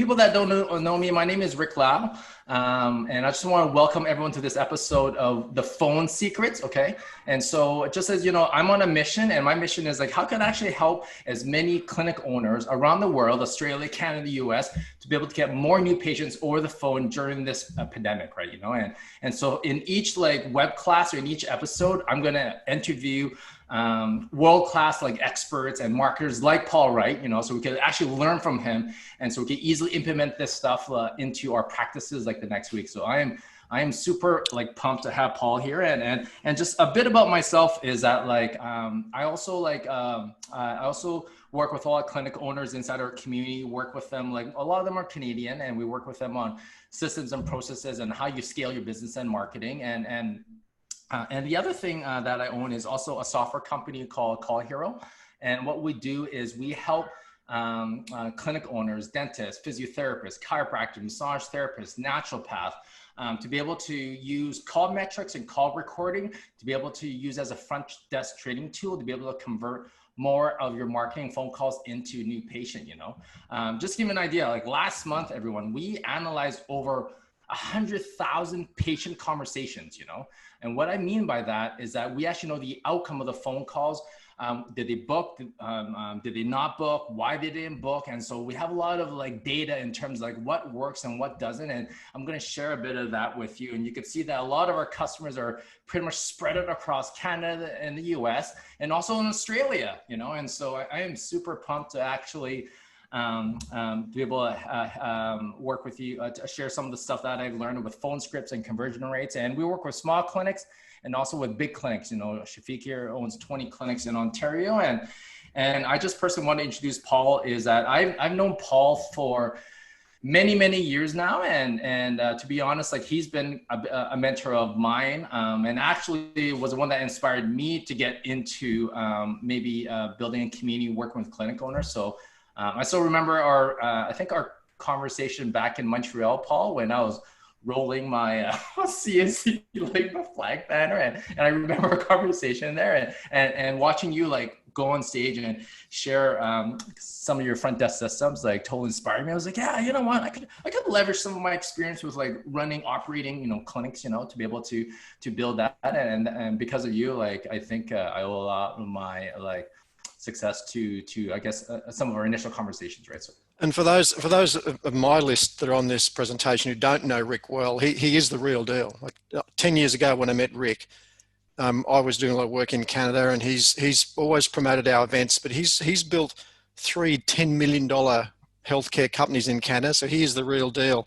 people that don't know me, my name is Rick Lau, and I just want to welcome everyone to this episode of The Phone Secrets, okay? And so just as you know, I'm on a mission, and my mission is like, how can I actually help as many clinic owners around the world, Australia, Canada, the US, to be able to get more new patients over the phone during this pandemic, right? You know, and so in each like web class or in each episode, I'm going to interview world-class like experts and marketers like Paul Wright, you know, so we can actually learn from him, and so we can easily implement this stuff into our practices like the next week. So I am super like pumped to have Paul here, and just a bit about myself is that like I also work with a lot of clinic owners inside our community, work with them, like a lot of them are Canadian, and we work with them on systems and processes and how you scale your business and marketing. And the other thing that I own is also a software company called CallHero. And what we do is we help clinic owners, dentists, physiotherapists, chiropractic, massage therapists, naturopath, to be able to use call metrics and call recording, to be able to use as a front desk training tool, to be able to convert more of your marketing phone calls into new patient, you know. Just to give you an idea, like last month, everyone, we analyzed over 100,000 patient conversations, you know. And what I mean by that is that we actually know the outcome of the phone calls. Did they book? Did they not book? Why they didn't book? And so we have a lot of like data in terms of like what works and what doesn't. And I'm going to share a bit of that with you. And you can see that a lot of our customers are pretty much spread out across Canada and the US and also in Australia, you know. And so I am super pumped to actually be able to work with you to share some of the stuff that I've learned with phone scripts and conversion rates. And we work with small clinics and also with big clinics. You know, Shafiq here owns 20 clinics in Ontario. And I just personally want to introduce Paul is that I've known Paul for many years now. And to be honest, like he's been a mentor of mine, and actually was the one that inspired me to get into maybe building a community, working with clinic owners. So I still remember I think our conversation back in Montreal, Paul, when I was rolling my CNC like the flag banner, and I remember a conversation there, and watching you like go on stage and share some of your front desk systems, like totally inspired me. I was like, yeah, you know what, I could leverage some of my experience with like operating, you know, clinics, you know, to be able to build that, and because of you, like I think I owe a lot of my like success to I guess some of our initial conversations, right? So, and for those of my list that are on this presentation who don't know Rick well, he is the real deal. Like 10 years ago when I met Rick, I was doing a lot of work in Canada, and he's always promoted our events, but he's built 3 $10 million healthcare companies in Canada. So he is the real deal.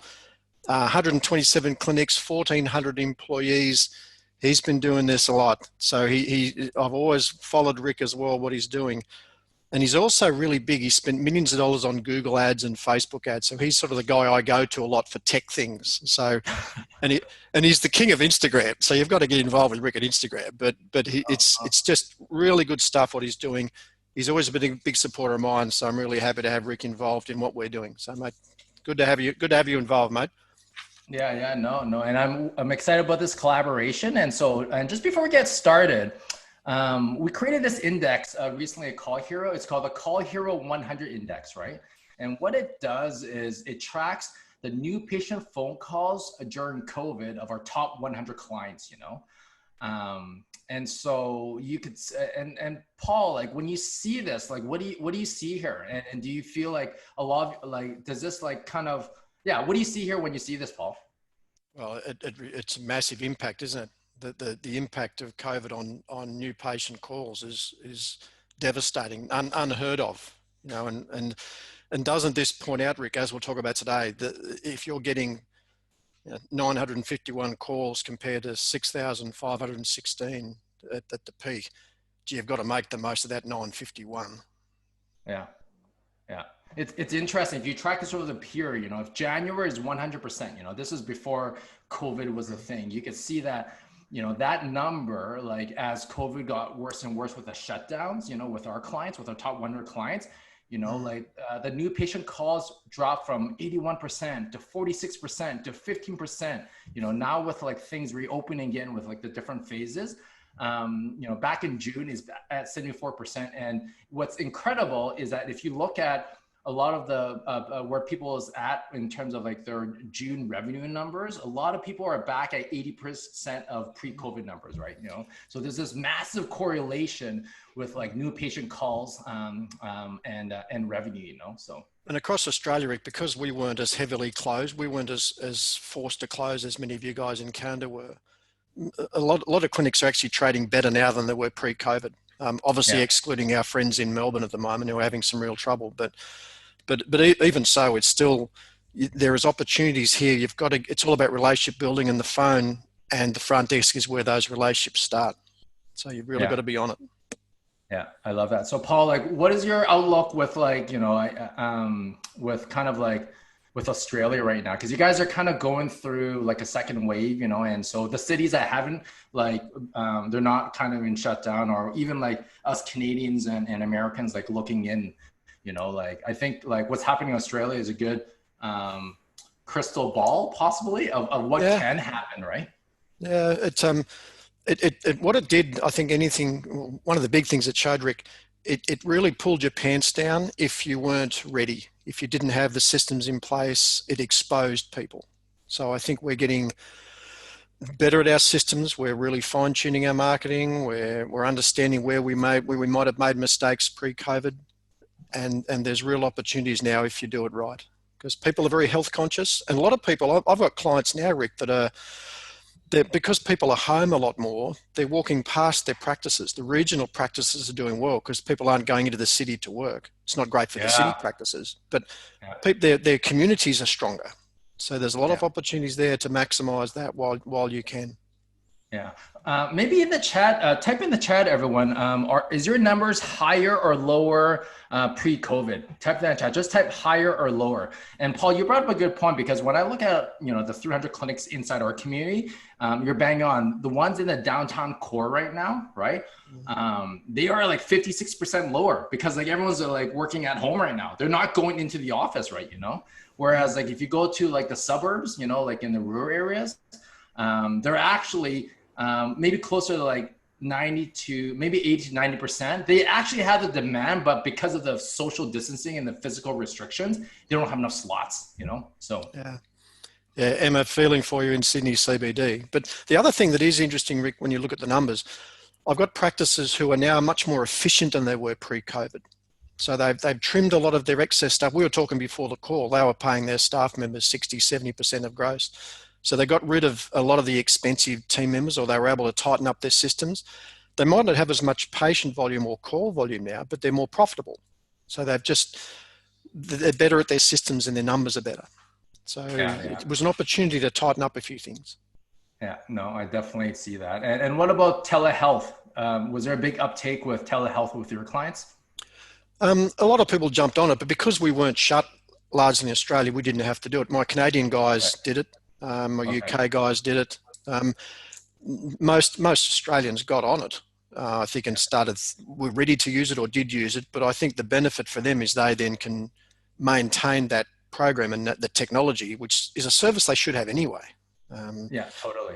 127 clinics, 1,400 employees. He's been doing this a lot. So I've always followed Rick as well, what he's doing. And he's also really big. He spent millions of dollars on Google ads and Facebook ads. So he's sort of the guy I go to a lot for tech things. So, and he's the king of Instagram. So you've got to get involved with Rick at Instagram, but it's just really good stuff what he's doing. He's always been a big supporter of mine. So I'm really happy to have Rick involved in what we're doing. So mate, good to have you involved, mate. Yeah, no. And I'm excited about this collaboration. And just before we get started, we created this index recently at CallHero. It's called the CallHero 100 Index, right? And what it does is it tracks the new patient phone calls during COVID of our top 100 clients, you know? And so you could, and Paul, like when you see this, like, what do you see here? And do you feel like a lot of, like, does this like kind of, yeah, what do you see here when you see this, Paul? Well, it's a massive impact, isn't it? The impact of COVID on new patient calls is devastating, unheard of, you know, and doesn't this point out, Rick, as we'll talk about today, that if you're getting 951 calls compared to 6,516 at the peak, gee, you've got to make the most of that 951. Yeah. It's interesting. If you track this over the period, you know, if January is 100%, you know, this is before COVID was a thing, you could see that, you know, that number, like as COVID got worse and worse with the shutdowns, you know, with our clients, with our top 100 clients, you know, like the new patient calls dropped from 81% to 46% to 15%, you know, now with like things reopening again with like the different phases, you know, back in June is at 74%. And what's incredible is that if you look at a lot of the where people is at in terms of like their June revenue numbers, a lot of people are back at 80% of pre-COVID numbers, right? You know, so there's this massive correlation with like new patient calls and revenue, you know, so. And across Australia, Rick, because we weren't as heavily closed, we weren't as forced to close as many of you guys in Canada were. A lot of clinics are actually trading better now than they were pre-COVID. Obviously, excluding our friends in Melbourne at the moment who are having some real trouble, but even so, it's still, there is opportunities here. You've got to. It's all about relationship building, and the phone and the front desk is where those relationships start. So you've really got to be on it. Yeah, I love that. So Paul, like, what is your outlook with like, you know, with kind of like with Australia right now? Because you guys are kind of going through like a second wave, you know, and so the cities that haven't like, they're not kind of in shutdown, or even like us Canadians and Americans like looking in, you know, like I think like what's happening in Australia is a good crystal ball possibly of what can happen, right? Yeah, what it did, I think one of the big things it showed, Rick, it really pulled your pants down if you weren't ready. If you didn't have the systems in place, it exposed people. So I think we're getting better at our systems. We're really fine-tuning our marketing. We're understanding where we might have made mistakes pre-COVID, and there's real opportunities now if you do it right. Because people are very health conscious, and a lot of people, I've got clients now, Rick, that are, because people are home a lot more, they're walking past their practices. The regional practices are doing well because people aren't going into the city to work. It's not great for the city practices, but their communities are stronger. So there's a lot of opportunities there to maximize that while you can. Yeah. Maybe in the chat, type in the chat, everyone, is your numbers higher or lower pre-COVID? Type that in chat, just type higher or lower. And Paul, you brought up a good point, because when I look at, you know, the 300 clinics inside our community, you're bang on. The ones in the downtown core right now, right? They are like 56% lower because like everyone's like working at home right now. They're not going into the office, right? You know, whereas like if you go to like the suburbs, you know, like in the rural areas, they're actually maybe closer to like 90 to maybe 80 to 90%. They actually have the demand, but because of the social distancing and the physical restrictions, they don't have enough slots, you know? So yeah, Emma, feeling for you in Sydney CBD. But the other thing that is interesting, Rick, when you look at the numbers, I've got practices who are now much more efficient than they were pre-COVID. So they've trimmed a lot of their excess stuff. We were talking before the call, they were paying their staff members 60, 70% of gross. So they got rid of a lot of the expensive team members, or they were able to tighten up their systems. They might not have as much patient volume or call volume now, but they're more profitable. So they're better at their systems and their numbers are better. So it was an opportunity to tighten up a few things. Yeah, no, I definitely see that. And what about telehealth? Was there a big uptake with telehealth with your clients? A lot of people jumped on it, but because we weren't shut largely in Australia, we didn't have to do it. My Canadian guys did it. My UK guys did it. Most Australians got on it, I think, and were ready to use it or did use it. But I think the benefit for them is they then can maintain that program and the technology, which is a service they should have anyway. Yeah, totally.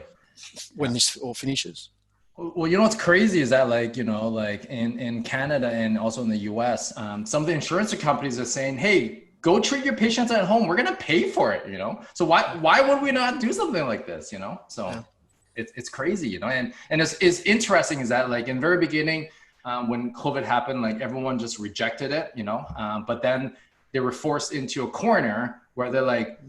When this all finishes. Well, you know what's crazy is that, like, you know, like in Canada and also in the US, some of the insurance companies are saying, hey, go treat your patients at home. We're going to pay for it, you know? So why would we not do something like this, you know? So it's crazy, you know? And it's interesting is that, like, in the very beginning, when COVID happened, like everyone just rejected it, you know? But then they were forced into a corner where they're like,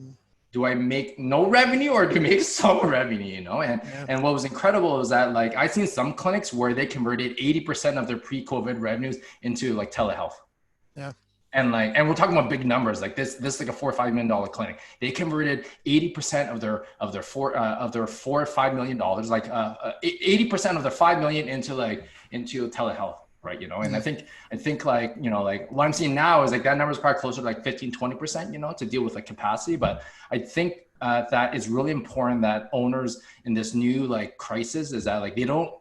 do I make no revenue or do I make some revenue, you know? And what was incredible is that, like, I've seen some clinics where they converted 80% of their pre-COVID revenues into like telehealth. Yeah. And we're talking about big numbers, like this is like a $4 or $5 million clinic. They converted 80% of their $4 or $5 million, like 80% of their 5 million into telehealth, right? You know, and I think like, you know, like what I'm seeing now is like that number is probably closer to like 15, 20%, you know, to deal with like capacity. But I think that it's really important that owners in this new like crisis is that like they don't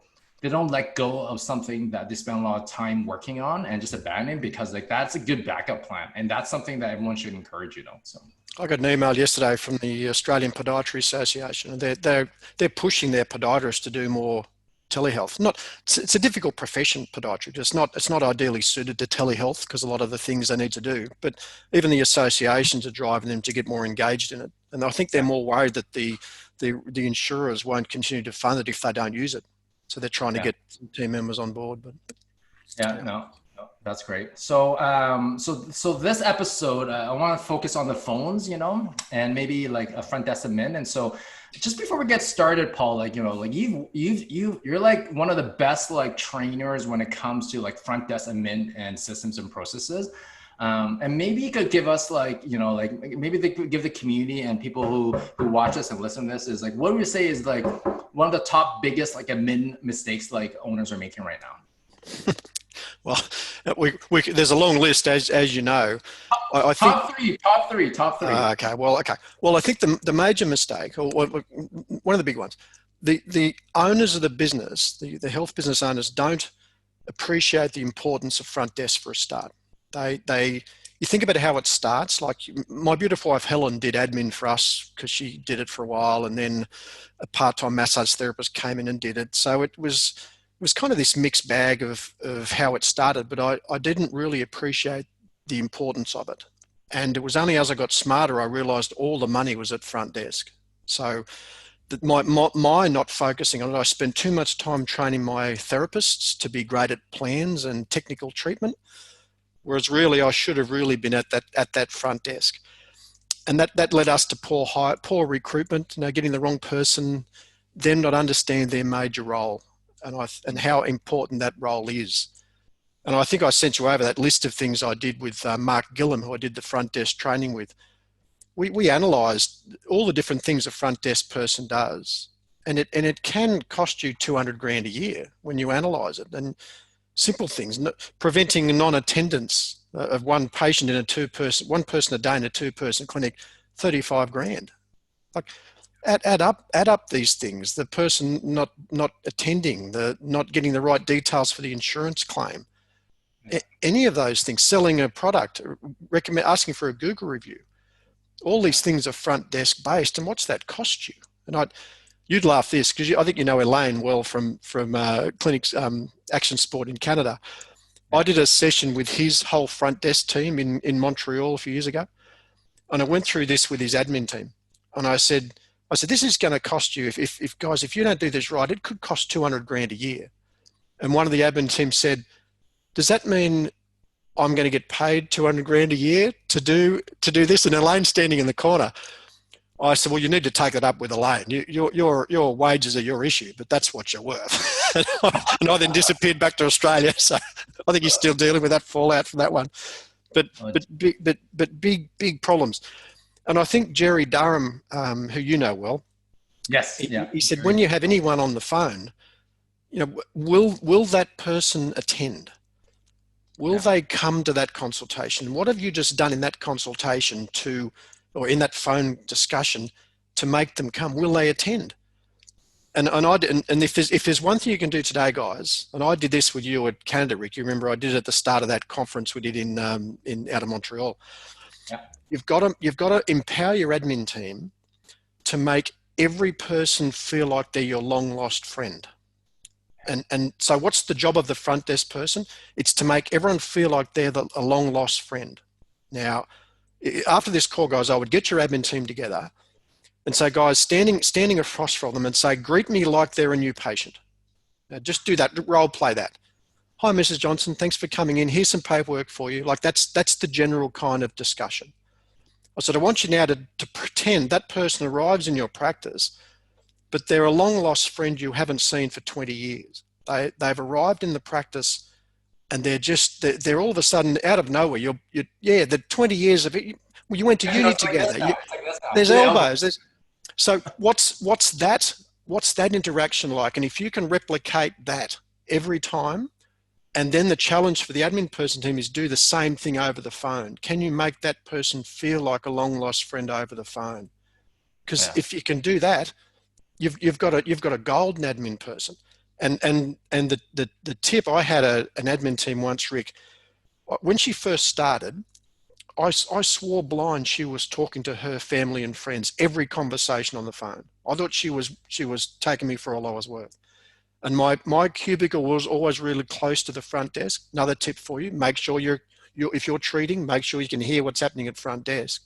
let go of something that they spend a lot of time working on and just abandon, because like that's a good backup plan. And that's something that everyone should encourage, you know. So I got an email yesterday from the Australian Podiatry Association, and they're pushing their podiatrists to do more telehealth. Not, it's a difficult profession, podiatry. It's not ideally suited to telehealth because a lot of the things they need to do. But even the associations are driving them to get more engaged in it. And I think they're more worried that the insurers won't continue to fund it if they don't use it. So they're trying to get some team members on board. But no, that's great. So so this episode, I want to focus on the phones, and maybe like a front desk admin. And so just before we get started, Paul, like, like you're like one of the best like trainers when it comes to like front desk admin and systems and processes. And maybe you could give us like, like maybe they could give the community and people who watch us and listen to this is like, what would you say is like one of the top biggest like admin mistakes like owners are making right now? Well, there's a long list, as you know. I think, top three. Okay. Well, I think the major mistake, or one of the big ones, the owners of the business, the health business owners, don't appreciate the importance of front desk for a start. You think about how it starts. Like my beautiful wife Helen did admin for us because she did it for a while, and then a part-time massage therapist came in and did it. So it was kind of this mixed bag of how it started, but I didn't really appreciate the importance of it. And it was only as I got smarter, I realized all the money was at front desk. So my not focusing on it, I spent too much time training my therapists to be great at plans and technical treatment, whereas really I should have really been at that front desk. And that led us to poor recruitment, getting the wrong person, them not understand their major role and how important that role is. And I think I sent you over that list of things I did with Mark Gillum, who I did the front desk training with. We analysed all the different things a front desk person does, and it can cost you $200,000 a year when you analyse it. And simple things, preventing non-attendance of one patient one person a day in a two-person clinic, $35,000. Like, add up these things. The person not attending, not getting the right details for the insurance claim, any of those things, selling a product, asking for a Google review. All these things are front desk based, and what's that cost you? And you'd laugh this because I think you know Elaine well from Clinics Action Sport in Canada. I did a session with his whole front desk team in Montreal a few years ago, and I went through this with his admin team, and I said, this is going to cost you, if guys, if you don't do this right, it could cost $200,000 a year. And one of the admin team said, does that mean I'm going to get paid $200,000 a year to do this? And Elaine's standing in the corner. I said, well, you need to take it up with Elaine. Your wages are your issue, but that's what you're worth. And I then disappeared back to Australia. So I think he's still dealing with that fallout from that one. But big problems. And I think Jerry Durham, who you know well, yes, he said, when you have anyone on the phone, will that person attend? Will they come to that consultation? What have you just done in that consultation or in that phone discussion to make them come? Will they attend? And if there's one thing you can do today, guys, and I did this with you at Canada, Rick. You remember I did it at the start of that conference we did in out of Montreal. Yeah. You've got to empower your admin team to make every person feel like they're your long lost friend. And so what's the job of the front desk person? It's to make everyone feel like they're a long lost friend. Now, after this call, guys, I would get your admin team together and say, guys, standing across from them and say, greet me like they're a new patient. Now, just do that, role play that. Hi, Mrs. Johnson, thanks for coming in. Here's some paperwork for you. Like that's the general kind of discussion. I said, I want you now to pretend that person arrives in your practice, but they're a long lost friend you haven't seen for 20 years. They've arrived in the practice and they're all of a sudden out of nowhere. The 20 years of it, you went to uni together. There's elbows. So what's that interaction like? And if you can replicate that every time, and then the challenge for the admin person team is do the same thing over the phone. Can you make that person feel like a long lost friend over the phone? Because if you can do that, you've got a golden admin person. And the tip, I had an admin team once, Rick, when she first started, I swore blind she was talking to her family and friends every conversation on the phone. I thought she was taking me for all I was worth. And my cubicle was always really close to the front desk. Another tip for you, make sure if you're treating, make sure you can hear what's happening at front desk.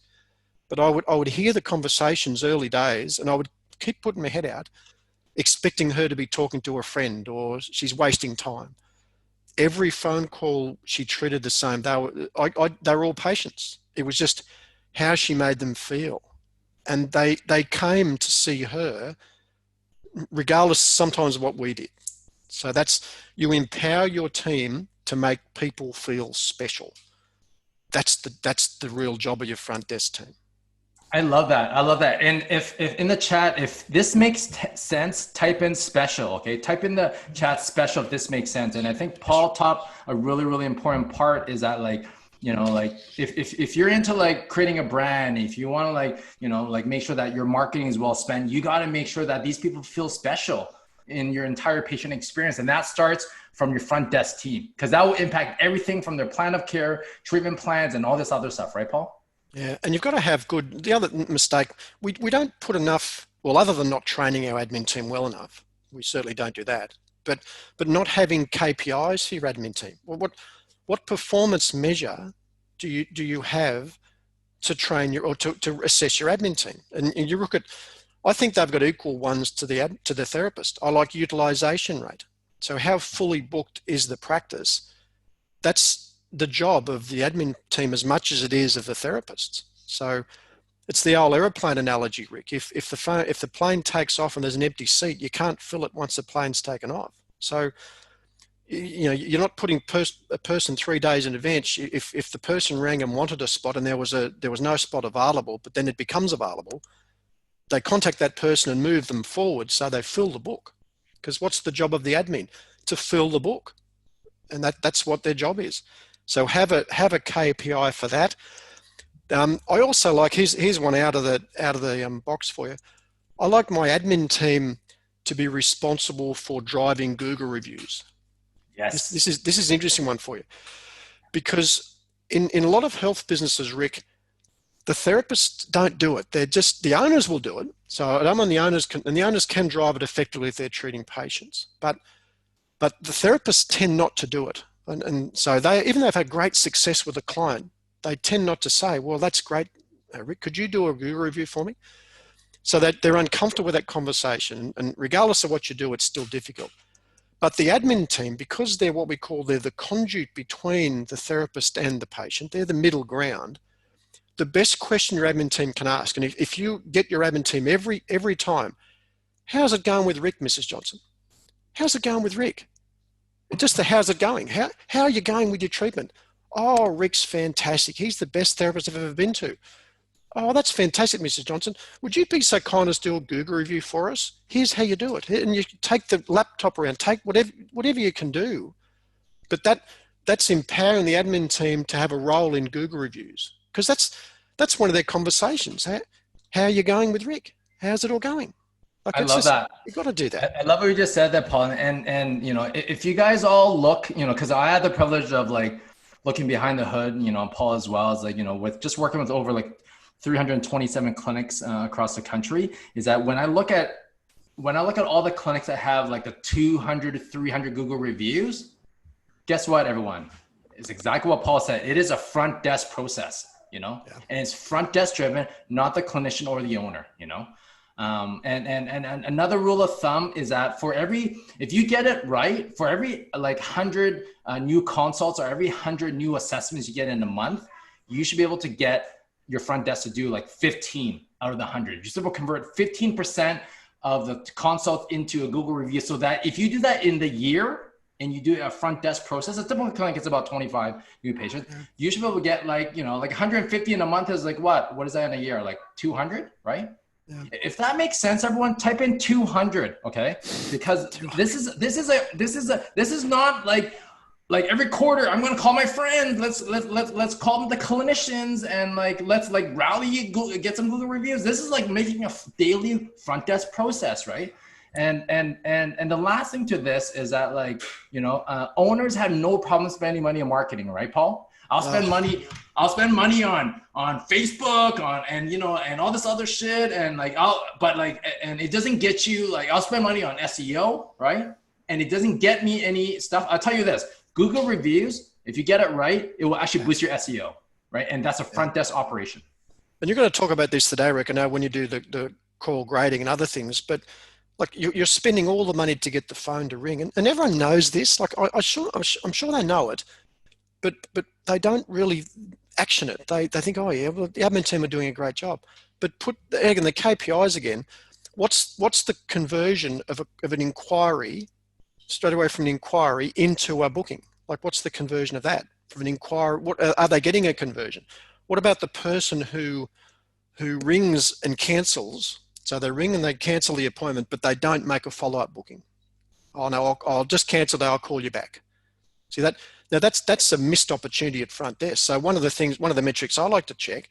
But I would hear the conversations early days, and I would keep putting my head out, expecting her to be talking to a friend or she's wasting time. Every phone call she treated the same. They were all patients. It was just how she made them feel. And they came to see her regardless sometimes of what we did. So you empower your team to make people feel special. That's the real job of your front desk team. I love that. I love that. And if in the chat, if this makes sense, type in special, okay? Type in the chat special if this makes sense. And I think Paul taught a really, really important part is that like, you know, like if you're into like creating a brand, if you want to like, you know, like make sure that your marketing is well spent, you got to make sure that these people feel special in your entire patient experience. And that starts from your front desk team, because that will impact everything from their plan of care, treatment plans, and all this other stuff, right, Paul? Yeah, and you've got to have the other mistake, we don't put enough, well, other than not training our admin team well enough, we certainly don't do that, but not having KPIs for your admin team. Well, what performance measure do you have to train or to assess your admin team? And you look at, I think they've got equal ones to the therapist. I like utilization rate. So how fully booked is the practice? That's the job of the admin team as much as it is of the therapists. So it's the old aeroplane analogy, Rick. If the plane takes off and there's an empty seat, you can't fill it once the plane's taken off. So you know, you're not putting a person 3 days in advance. If the person rang and wanted a spot and there was no spot available, but then it becomes available, they contact that person and move them forward so they fill the book. Because what's the job of the admin? To fill the book, and that's what their job is. So have a KPI for that. I also like, here's one out of the box for you. I like my admin team to be responsible for driving Google reviews. Yes. This is an interesting one for you, because in a lot of health businesses, Rick, the therapists don't do it. They're just, the owners will do it. So I don't mind the owners can drive it effectively if they're treating patients, but the therapists tend not to do it. And so even though they've had great success with a client, they tend not to say, well, that's great, Rick, could you do a Google review for me? So that they're uncomfortable with that conversation. And regardless of what you do, it's still difficult. But the admin team, because they're the conduit between the therapist and the patient, they're the middle ground. The best question your admin team can ask, and if you get your admin team every time, how's it going with Rick, Mrs. Johnson? How's it going with Rick? Just how's it going? How are you going with your treatment? Oh, Rick's fantastic. He's the best therapist I've ever been to. Oh, that's fantastic, Mrs. Johnson. Would you be so kind as to do a Google review for us? Here's how you do it. And you take the laptop around, take whatever you can do. But that's empowering the admin team to have a role in Google reviews, because that's one of their conversations. How are you going with Rick? How's it all going? Like, I love that. You've got to do that. I love what you just said there, Paul. And you know, if you guys all look, you know, because I had the privilege of like looking behind the hood, you know, Paul as well, as like, you know, with just working with over like 327 clinics across the country, is that when I look at all the clinics that have like the 200 to 300 Google reviews, guess what, everyone? It's exactly what Paul said. It is a front desk process, you know, and it's front desk driven, not the clinician or the owner, you know. And another rule of thumb is that if you get it right, for every like 100 new consults or every 100 new assessments you get in a month, you should be able to get your front desk to do like 15 out of the 100. You should convert 15% of the consult into a Google review, so that if you do that in the year and you do a front desk process, a typical clinic is about 25 new patients. You should be able to get like, you know, like 150 in a month is like what is that in a year? Like 200, right? Yeah. If that makes sense, everyone, type in 200, okay? Because this is not like every quarter I'm going to call my friends. Let's call them the clinicians and let's rally, get some Google reviews. This is like making a daily front desk process, right? And the last thing to this is that, like, you know, owners have no problem spending money on marketing, right, Paul? I'll spend money on Facebook, and all this other shit, and and it doesn't get you, like, I'll spend money on SEO, right? and it doesn't get me any stuff. I'll tell you this, Google reviews, if you get it right, it will actually boost your SEO, right? And that's a front desk operation. And you're going to talk about this today, Rick, I know, when you do the call grading and other things, but like you're spending all the money to get the phone to ring, and everyone knows this. Like I'm sure they know it, but they don't really action it. They think, oh yeah, well, the admin team are doing a great job. But put again the KPIs again. What's the conversion of an inquiry straight away from an inquiry into a booking? Like what's the conversion of that from an inquiry? What are they getting a conversion? What about the person who rings and cancels? So they ring and they cancel the appointment, but they don't make a follow-up booking. Oh no, I'll just cancel that. I'll call you back. See that? Now that's a missed opportunity at front desk. So one of the metrics I like to check,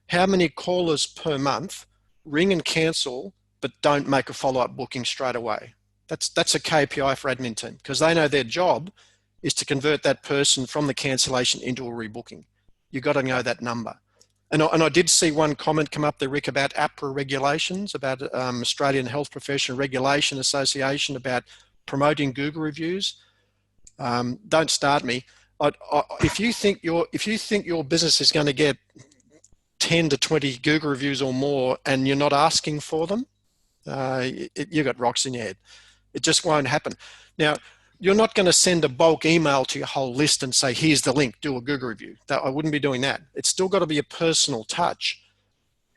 how many callers per month ring and cancel, but don't make a follow-up booking straight away. That's a KPI for admin team, because they know their job is to convert that person from the cancellation into a rebooking. You've got to know that number. And I did see one comment come up there, Rick, about APRA regulations, about Australian Health Professional Regulation Association, about promoting Google reviews. Don't start me. If you think your business is going to get 10 to 20 Google reviews or more, and you're not asking for them, you got rocks in your head. It just won't happen. Now, you're not going to send a bulk email to your whole list and say, here's the link, do a Google review. I wouldn't be doing that. It's still got to be a personal touch.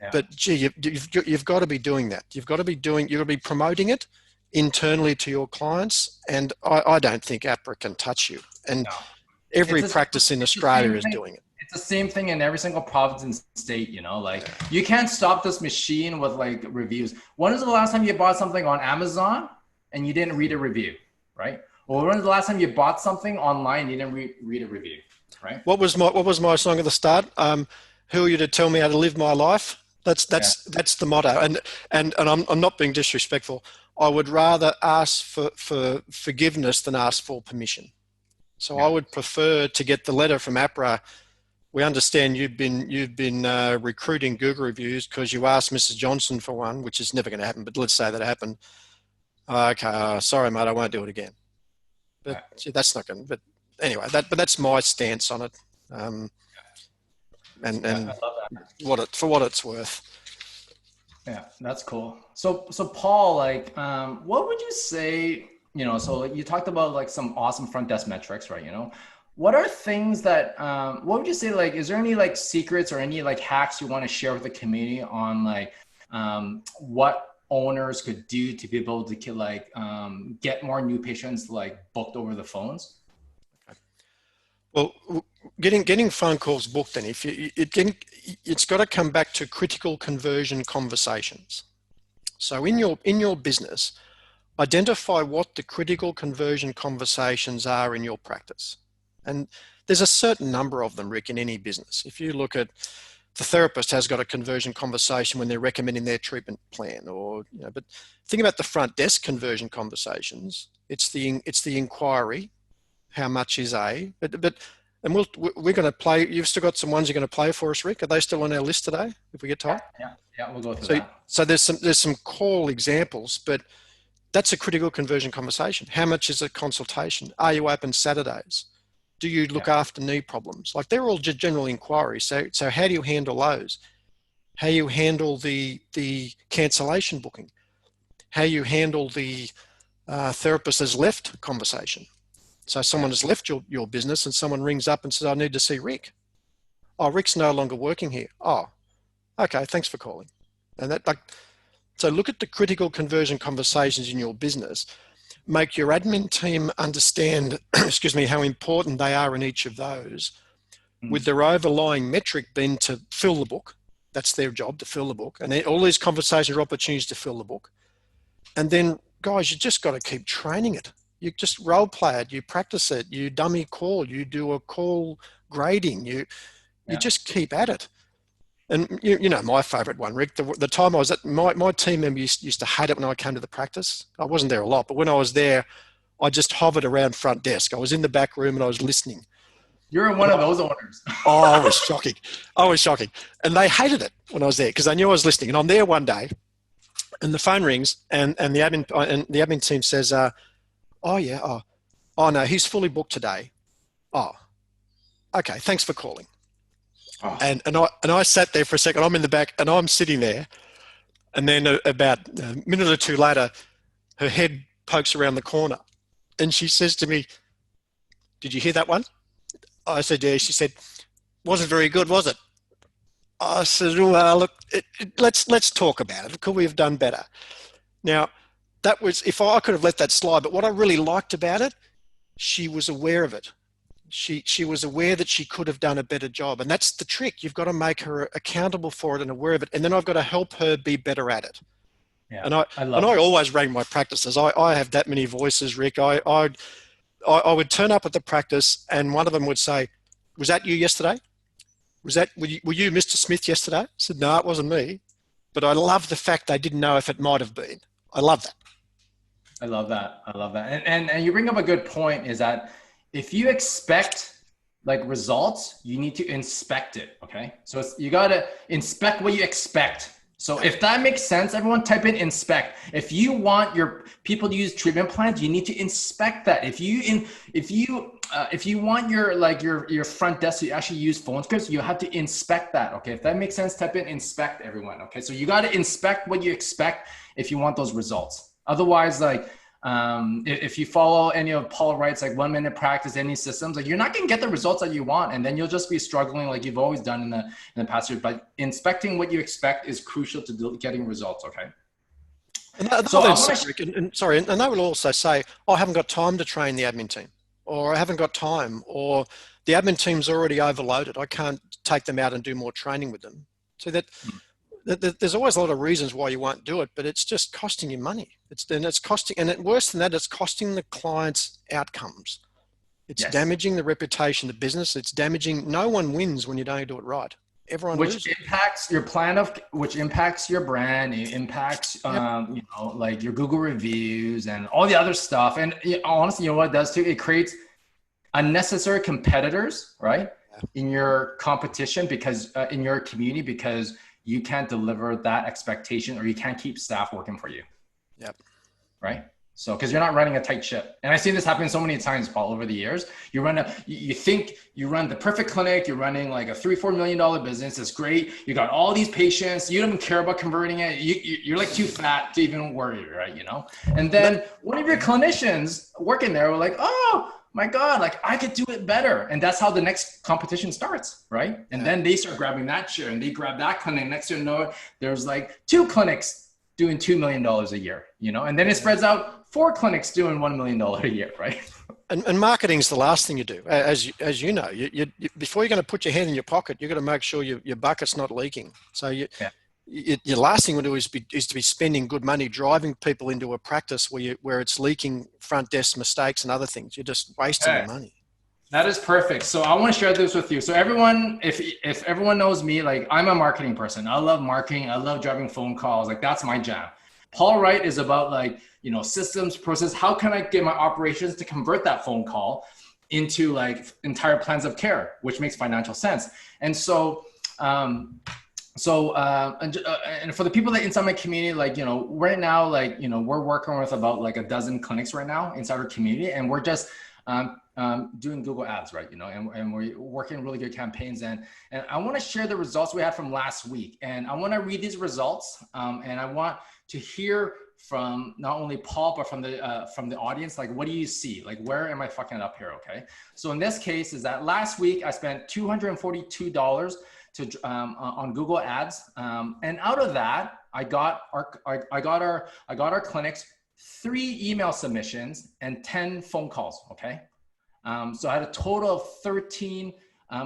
Yeah. But gee, you've got to be doing that. You've got to be promoting it internally to your clients. And I don't think APRA can touch you. And every practice in Australia is doing it. It's the same thing in every single province and state, you know, like you can't stop this machine with like reviews. When was the last time you bought something on Amazon and you didn't read a review, right? Well, when was the last time you bought something online and you didn't read a review, right? What was my song at the start? Who are you to tell me how to live my life? That's the motto. And I'm not being disrespectful. I would rather ask for forgiveness than ask for permission. So I would prefer to get the letter from APRA. We understand you've been recruiting Google reviews because you asked Mrs. Johnson for one, which is never going to happen. But let's say that happened. Okay, sorry, mate, I won't do it again. But gee, that's not going to. But anyway, that's my stance on it. And for what it's worth. Yeah, that's cool. So Paul, like, what would you say? You know, so you talked about like some awesome front desk metrics, right? You know, what are things that? What would you say? Like, is there any like secrets or any like hacks you want to share with the community on like what owners could do to be able to like get more new patients like booked over the phones? Well, getting phone calls booked, then it's got to come back to critical conversion conversations. So in your business, identify what the critical conversion conversations are in your practice, and there's a certain number of them, Rick, in any business. If you look at the therapist has got a conversion conversation when they're recommending their treatment plan, or you know. But think about the front desk conversion conversations. It's the inquiry, how much is A? And we're going to play. You've still got some ones you're going to play for us, Rick. Are they still on our list today? If we get time. Yeah, we'll go through that. So there's some call examples, but that's a critical conversion conversation. How much is a consultation? Are you open Saturdays? Do you look after knee problems? Like they're all general inquiries. So how do you handle those? How you handle the cancellation booking? How you handle the therapist has left conversation? So someone has left your business and someone rings up and says, I need to see Rick. Oh, Rick's no longer working here. Oh, okay, thanks for calling. And so look at the critical conversion conversations in your business. Make your admin team understand, excuse me, how important they are in each of those, with their overlying metric being to fill the book. That's their job, to fill the book. And all these conversations are opportunities to fill the book. And then, guys, you just got to keep training it. You just role play it, you practice it, you dummy call, you do a call grading, you just keep at it. And you know my favorite one, Rick, the time I was at, my team member used to hate it when I came to the practice. I wasn't there a lot, but when I was there, I just hovered around front desk. I was in the back room and I was listening. You're one of those owners. Oh, I was shocking. And they hated it when I was there because they knew I was listening. And I'm there one day and the phone rings and the admin team says, Oh yeah. Oh no, he's fully booked today. Oh, okay. Thanks for calling. Oh, And I sat there for a second. I'm in the back and I'm sitting there. And then about a minute or two later, her head pokes around the corner and she says to me, "Did you hear that one?" I said, "Yeah." She said, "Wasn't very good, was it?" I said, "Well, look, let's talk about it. Could we have done better?" Now, that was, if I could have let that slide, but what I really liked about it, she was aware of it. She was aware that she could have done a better job. And that's the trick. You've got to make her accountable for it and aware of it. And then I've got to help her be better at it. yeah, And I I and love I that. always rank my practices. I have that many voices, Rick. I would turn up at the practice and one of them would say, "Was that you yesterday? Were you Mr. Smith yesterday?" I said, "No, it wasn't me." But I love the fact they didn't know if it might have been. I love that. I love that. I love that. And you bring up a good point is that if you expect like results, you need to inspect it. Okay. So you got to inspect what you expect. So if that makes sense, everyone type in inspect. If you want your people to use treatment plans, you need to inspect that. If you want your front desk to actually use phone scripts, you have to inspect that. Okay. If that makes sense, type in inspect, everyone. Okay. So you got to inspect what you expect if you want those results. Otherwise, like if you follow any of Paul Wright's like 1 minute practice, any systems, like you're not going to get the results that you want, and then you'll just be struggling like you've always done in the past year. But inspecting what you expect is crucial to getting results. Okay. And they'll So I then want say, to. Rick, and they will also say, "Oh, I haven't got time to train the admin team," or "I haven't got time," or "The admin team's already overloaded. I can't take them out and do more training with them." So there's always a lot of reasons why you won't do it, but it's just costing you money. It's costing, and worse than that, it's costing the client's outcomes. It's Yes. damaging the reputation of the business. It's damaging. No one wins when you don't do it right. Everyone Which loses. impacts your plan of, which impacts your brand, it impacts Yep. like your Google reviews and all the other stuff. And honestly, you know what it does too? It creates unnecessary competitors, right, in your competition, because in your community, because you can't deliver that expectation, or you can't keep staff working for you. Yep. Right. So, because you're not running a tight ship. And I've seen this happen so many times, Paul, over the years. You think you run the perfect clinic, you're running like a $3-4 million business. It's great. You got all these patients. You don't even care about converting it. You're like too fat to even worry, right? And then one of your clinicians working there were like, "Oh my God, like I could do it better." And that's how the next competition starts, right? And then they start grabbing that share and they grab that clinic. Next to you know, there's like 2 clinics doing $2 million a year, and then it spreads out 4 clinics doing $1 million a year, right? And marketing is the last thing you do, as you know. Before you're going to put your hand in your pocket, you've got to make sure your bucket's not leaking. So Yeah. your last thing you do is to be spending good money driving people into a practice where it's leaking front desk mistakes and other things. You're just wasting your Okay. money. That is perfect. So I want to share this with you. So everyone, if everyone knows me, like I'm a marketing person. I love marketing. I love driving phone calls. Like that's my jam. Paul Wright is about like, systems, process. How can I get my operations to convert that phone call into like entire plans of care, which makes financial sense. And so, and for the people that inside my community, like, right now, like, we're working with about like a dozen clinics right now inside our community, and we're just doing Google ads, right? And we're working really good campaigns. And I want to share the results we had from last week. And I want to read these results. And I want to hear from not only Paul, but from the audience, like, what do you see? Like, where am I fucking up here? Okay. So in this case is that last week I spent $242 on Google ads. And out of that, I got our clinics 3 email submissions and 10 phone calls. Okay. So I had a total of 13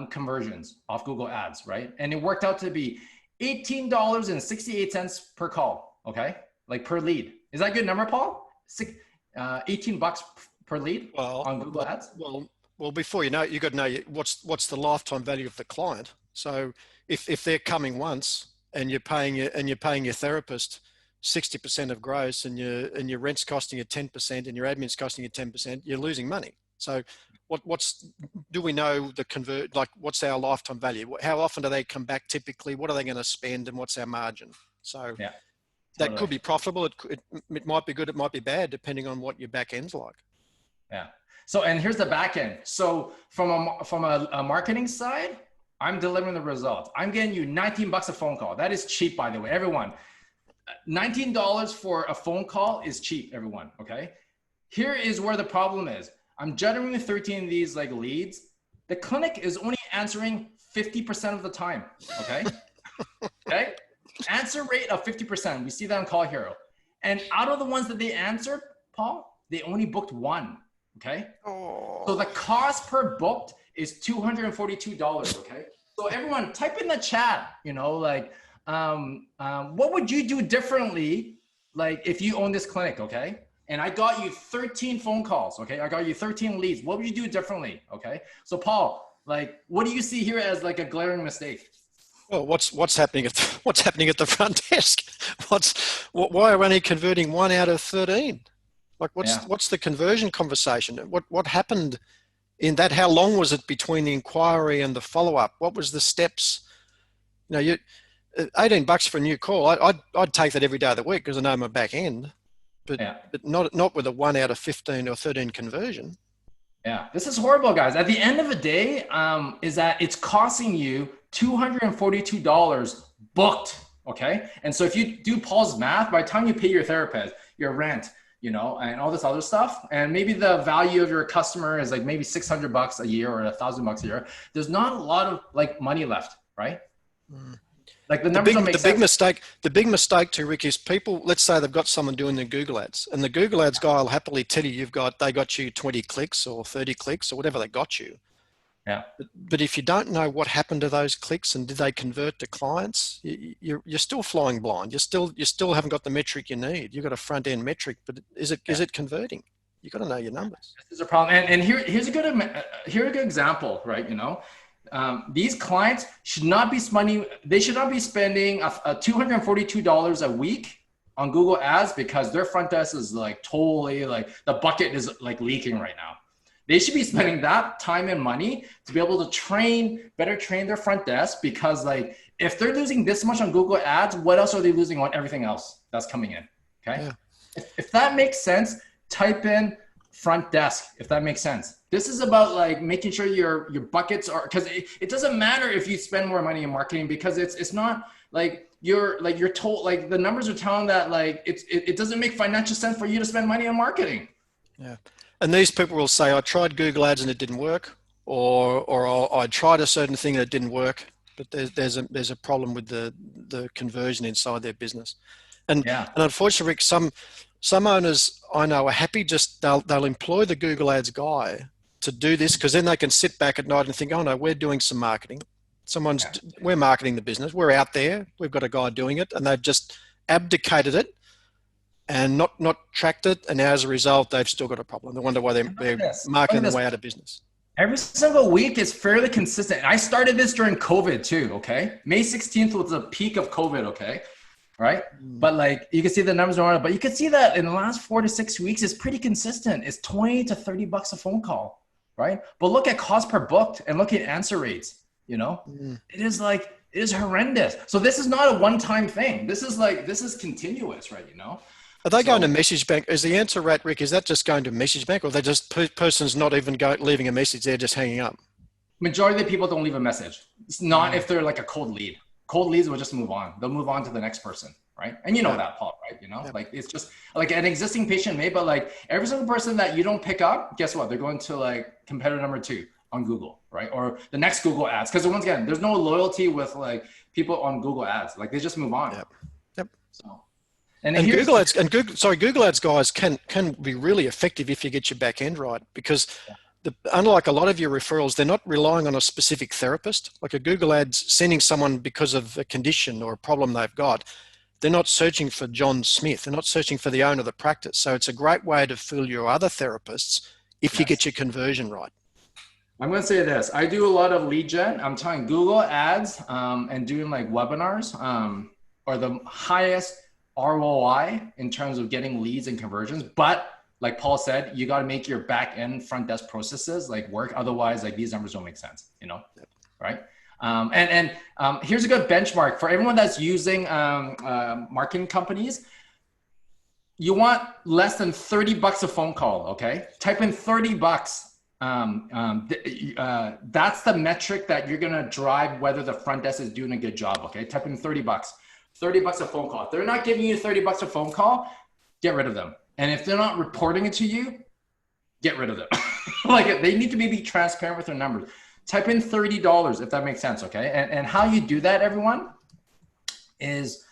conversions off Google ads, right? And it worked out to be $18.68 per call. Okay. Like per lead. Is that a good number, Paul? $18 per lead on Google ads? Well, before you know it, you've got to know what's the lifetime value of the client. So if they're coming once and you're paying your therapist 60% of gross, and your rent's costing you 10%, and your admin's costing you 10%, you're losing money. So do we know what's our lifetime value? How often do they come back typically? What are they going to spend, and what's our margin? So Yeah, that totally. could be profitable. It might be good. It might be bad, depending on what your back end's like. Yeah. So, and here's the back end. So from a marketing side, I'm delivering the results. I'm getting you 19 bucks a phone call. That is cheap, by the way, everyone. $19 for a phone call is cheap, everyone. Okay. Here is where the problem is. I'm generating 13 of these like leads. The clinic is only answering 50% of the time. Okay. Okay. Answer rate of 50%. We see that on CallHero. And out of the ones that they answered, Paul, they only booked one. Okay. Oh. So the cost per booked is $242. Okay. So everyone type in the chat, like, what would you do differently? Like if you own this clinic, okay? And I got you 13 phone calls, okay? I got you 13 leads. What would you do differently? Okay. So Paul, like, what do you see here as like a glaring mistake? Well, what's happening at the front desk? Why are we only converting 1 out of 13? Like what's the conversion conversation? What happened in that? How long was it between the inquiry and the follow-up? What was the steps? 18 bucks for a new call. I'd take that every day of the week because I know my back end, but not with a 1 out of 15 or 13 conversion. Yeah, this is horrible, guys. At the end of the day, is that it's costing you $242 booked. Okay. And so if you do Paul's math, by the time you pay your therapist, your rent, and all this other stuff, and maybe the value of your customer is like maybe 600 bucks a year or 1,000 bucks a year, there's not a lot of like money left, right? Like the numbers don't make sense. The big mistake too, Rick, is people, let's say they've got someone doing their Google ads, and the Google ads guy will happily tell you they got you 20 clicks or 30 clicks or whatever they got you. Yeah. But if you don't know what happened to those clicks and did they convert to clients, you're still flying blind. You still haven't got the metric you need. You've got a front end metric, but is it converting? You got to know your numbers. This is a problem. And here's a good example, right? These clients should not be spending. They should not be spending a $242 a week on Google Ads because their front desk is like totally like the bucket is like leaking right now. They should be spending that time and money to be able to better train their front desk, because like if they're losing this much on Google Ads, what else are they losing on everything else that's coming in? Okay. Yeah. If that makes sense, type in front desk, if that makes sense. This is about like making sure your buckets are, because it doesn't matter if you spend more money in marketing, because it's not like you're told, like the numbers are telling that like it doesn't make financial sense for you to spend money on marketing. Yeah. And these people will say, I tried Google Ads and it didn't work, or I tried a certain thing and it didn't work. But there's a problem with the conversion inside their business. And unfortunately, Rick, some owners I know are happy they'll employ the Google Ads guy to do this, because then they can sit back at night and think, oh no, we're doing some marketing. We're marketing the business. We're out there. We've got a guy doing it, and they've just abdicated it and not tracked it. And as a result, they've still got a problem. They wonder why they're marketing their way out of business. Every single week is fairly consistent. I started this during COVID too. Okay. May 16th was the peak of COVID. Okay. Right. But like, you can see the numbers are on it, but you can see that in the last 4 to 6 weeks, it's pretty consistent. It's 20 to 30 bucks a phone call. Right. But look at cost per booked and look at answer rates, it is horrendous. So this is not a one-time thing. This is continuous, right? Are they going to message bank? Is the answer rate, Rick, is that just going to message bank, or they just person's not even leaving a message, they're just hanging up? Majority of the people don't leave a message. It's not if they're like a cold lead. Cold leads will just move on. They'll move on to the next person, right? And that, Paul, right? Like it's just like an existing patient may, but like every single person that you don't pick up, guess what? They're going to like competitor number 2 on Google, right? Or the next Google ads. Because once again, there's no loyalty with like people on Google ads. Like they just move on. Yep. So. And Google Ads guys can be really effective if you get your back end right, because unlike a lot of your referrals, they're not relying on a specific therapist. Like a Google Ads sending someone because of a condition or a problem they've got, they're not searching for John Smith. They're not searching for the owner of the practice. So it's a great way to fill your other therapists if you get your conversion right. I'm going to say this. I do a lot of lead gen. I'm telling Google Ads and doing like webinars are the highest ROI in terms of getting leads and conversions. But like Paul said, you got to make your back end front desk processes like work. Otherwise, like these numbers don't make sense, right? And here's a good benchmark for everyone that's using marketing companies. you want less than $30 a phone call, okay? Type in $30. That's the metric that you're gonna drive whether the front desk is doing a good job, okay? Type in $30. $30 a phone call. If they're not giving you $30 a phone call, get rid of them. And if they're not reporting it to you, get rid of them. Like they need to be transparent with their numbers. Type in $30 if that makes sense, okay? And how you do that, everyone, is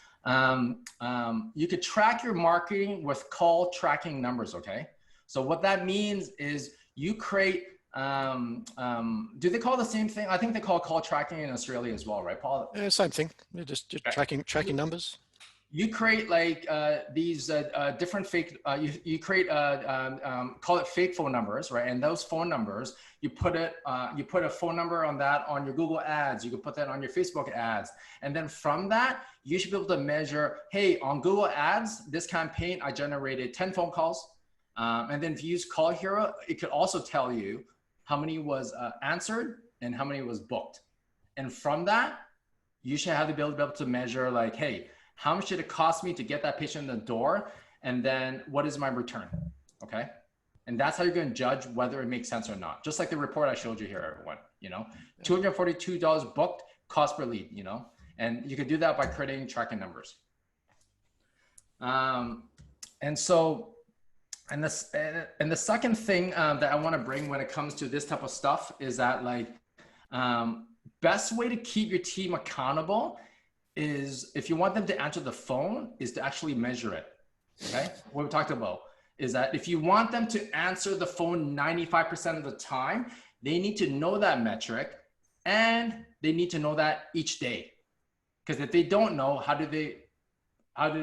you could track your marketing with call tracking numbers, okay? So what that means is you create, do they call the same thing? I think they call tracking in Australia as well, right, Paul? Yeah, same thing. You're just tracking numbers. You create like these different fake, you create, call it fake phone numbers, right? And those phone numbers, you put a phone number on that on your Google ads, you can put that on your Facebook ads. And then from that, you should be able to measure, hey, on Google ads, this campaign, I generated 10 phone calls. And then if you use CallHero, it could also tell you how many was answered and how many was booked. And from that, you should have to be able to measure like, hey, how much did it cost me to get that patient in the door? And then what is my return? Okay. And that's how you're going to judge whether it makes sense or not. Just like the report I showed you here, everyone, you know, $242 booked, cost per lead, you know, and you could do that by creating tracking numbers. And the second thing that I want to bring when it comes to this type of stuff is that like, best way to keep your team accountable is if you want them to answer the phone is to actually measure it. Okay. What we talked about is that if you want them to answer the phone 95% of the time, they need to know that metric and they need to know that each day. Because if they don't know, how do they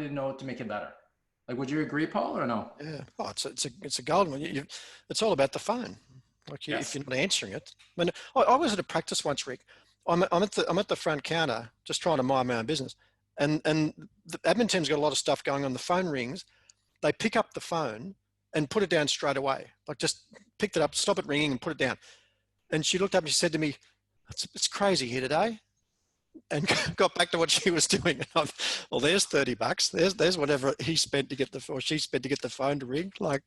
know to make it better? Like, would you agree, Paul, or no? Yeah. Oh, it's a golden one. It's all about the phone. Like if you're not answering it. I mean, I was at a practice once, Rick. I'm at the front counter just trying to mind my own business, and the admin team's got a lot of stuff going on. The phone rings, they pick up the phone and put it down straight away. Like just picked it up, stop it ringing, and put it down. And she looked up and she said to me, "It's crazy here today," and got back to what she was doing. And well, there's $30. There's whatever he spent to get or she spent to get the phone to ring. Like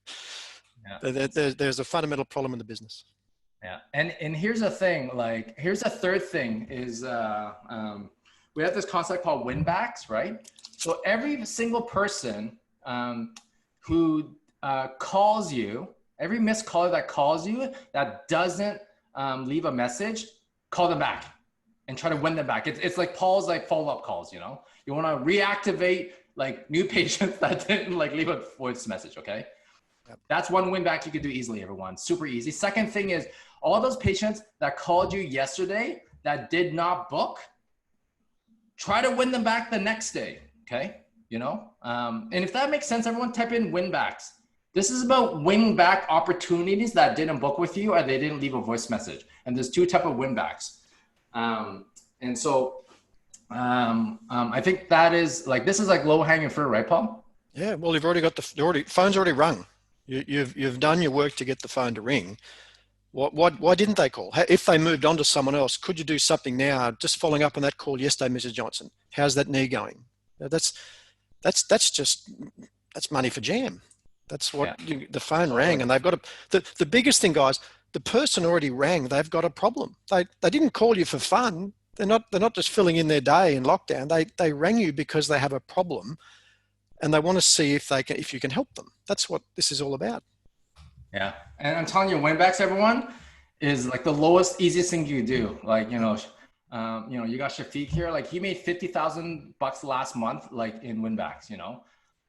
there's a fundamental problem in the business. Yeah. And here's the thing, like, here's a third thing is, we have this concept called Winbacks, right? So every single person who calls you, every missed caller that calls you that doesn't leave a message, call them back and try to win them back. It's like Paul's like follow-up calls, you know? You want to reactivate like new patients that didn't like leave a voice message, okay? Yep. That's one win back you could do easily, everyone. Super easy. Second thing is all those patients that called you yesterday that did not book, try to win them back the next day, okay? You know, and if that makes sense, everyone type in Winbacks. This is about win back opportunities that didn't book with you or they didn't leave a voice message. And there's two types of Winbacks. And so I think that is like, this is like low hanging fruit, right, Paul? Yeah. Well, you've already got phone's already rung. You've done your work to get the phone to ring. Why didn't they call? If they moved on to someone else, could you do something now? Just following up on that call yesterday, Mrs. Johnson. How's that knee going? That's money for jam. That's what the phone rang, and they've got the biggest thing, guys. The person already rang. They've got a problem. They didn't call you for fun. They're not just filling in their day in lockdown. They rang you because they have a problem, and they want to see if you can help them. That's what this is all about. Yeah, and I'm telling you, Winbacks, everyone, is like the lowest, easiest thing you do. Like you got Shafiq here. Like he made $50,000 last month, like in Winbacks. You know,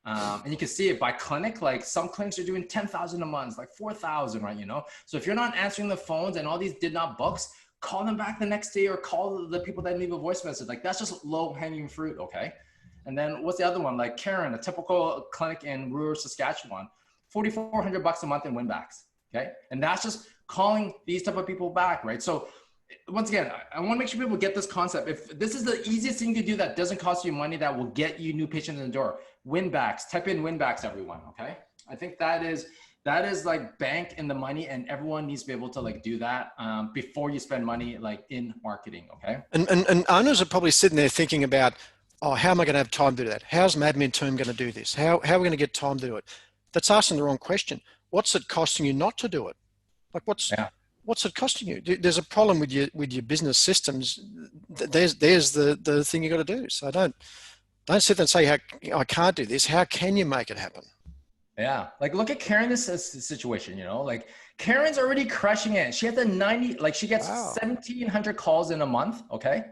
and you can see it by clinic. Like some clinics are doing 10,000 a month, like 4,000, right? You know, so if you're not answering the phones and all these did not books, call them back the next day or call the people that leave a voice message. Like that's just low hanging fruit, okay? And then what's the other one? Like Karen, a typical clinic in rural Saskatchewan. $4,400 a month in Winbacks, okay? And that's just calling these type of people back, right? So once again, I want to make sure people get this concept. If this is the easiest thing to do that doesn't cost you money, that will get you new patients in the door. Winbacks, type in Winbacks, everyone, okay? I think that is like bank in the money, and everyone needs to be able to like do that before you spend money like in marketing, okay? And owners are probably sitting there thinking about, oh, how am I going to have time to do that? How's my admin team going to do this? How are we going to get time to do it? That's asking the wrong question. What's it costing you not to do it? Like what's it costing you? There's a problem with your business systems. There's the thing you got to do. So don't sit there and say, I can't do this. How can you make it happen? Yeah. Like look at Karen's situation, you know, like Karen's already crushing it. She had the 90, like she gets 1,700 calls in a month. Okay.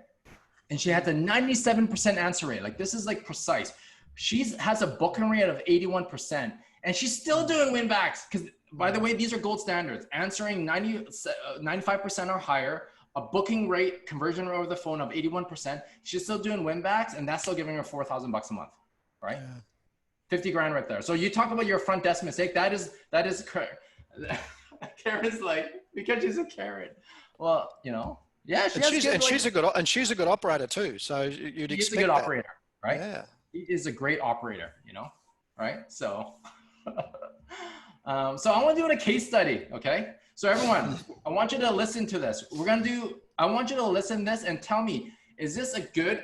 And she had the 97% answer rate. Like this is like precise. She has a booking rate of 81% and she's still doing Winbacks. Cause by the way, these are gold standards, answering 95% or higher, a booking rate, conversion rate over the phone of 81%. She's still doing Winbacks and that's still giving her $4,000 a month, right? Yeah. 50 grand right there. So you talk about your front desk mistake. That is Karen's like, because she's a Karen. Well, you know, yeah. She's a good operator too. So you'd expect she's a good operator, right? Yeah. He is a great operator, you know, right? So, so I want to do a case study. Okay. So everyone, I want you to listen to this. I want you to listen to this and tell me, is this a good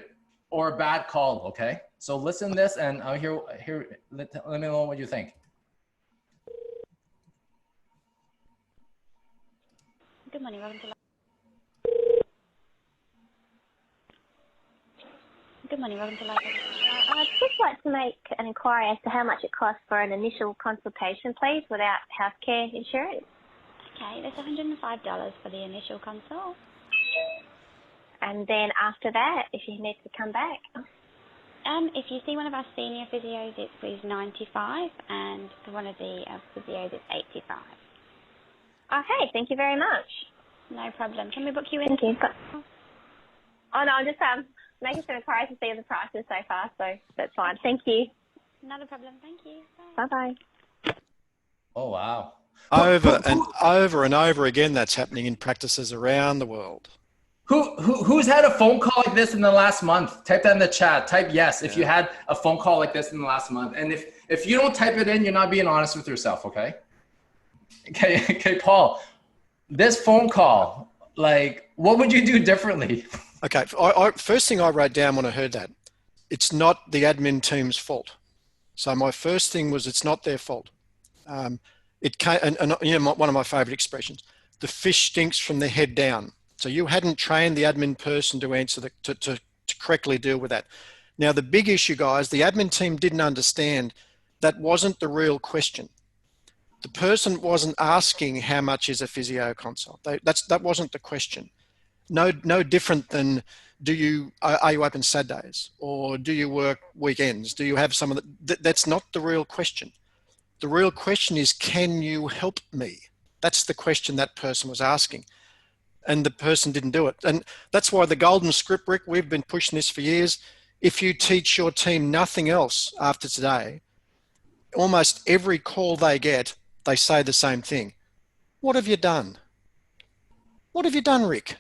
or a bad call? Okay. So listen to this and I'll let me know what you think. Good morning, welcome to Good morning, welcome to Life. I'd just like to make an inquiry as to how much it costs for an initial consultation, please, without healthcare insurance. Okay, that's $105 for the initial consult. And then after that, if you need to come back. If you see one of our senior physios, it's $95, and for one of the physios, it's $85. Okay, thank you very much. No problem. Can we book you in? Thank you. Oh no, I'm just making some inquiries to see the prices so far, so that's fine. Thank you. Not a problem. Thank you. Bye bye. Oh wow. Over and over again, that's happening in practices around the world. Who's had a phone call like this in the last month? Type that in the chat. Type yes if you had a phone call like this in the last month. And if you don't type it in, you're not being honest with yourself, okay? Okay, Paul, this phone call, like, what would you do differently? Okay, first thing I wrote down when I heard that, it's not the admin team's fault. So my first thing was it's not their fault. It came, and you know, one of my favorite expressions, the fish stinks from the head down. So you hadn't trained the admin person to answer to correctly deal with that. Now the big issue, guys, the admin team didn't understand that wasn't the real question. The person wasn't asking how much is a physio consult. That wasn't the question. No different than are you open Saturdays or do you work weekends? Do you have some of that's not the real question. The real question is, can you help me? That's the question that person was asking. And the person didn't do it. And that's why the golden script, Rick, we've been pushing this for years. If you teach your team nothing else after today, almost every call they get, they say the same thing. What have you done? What have you done, Rick?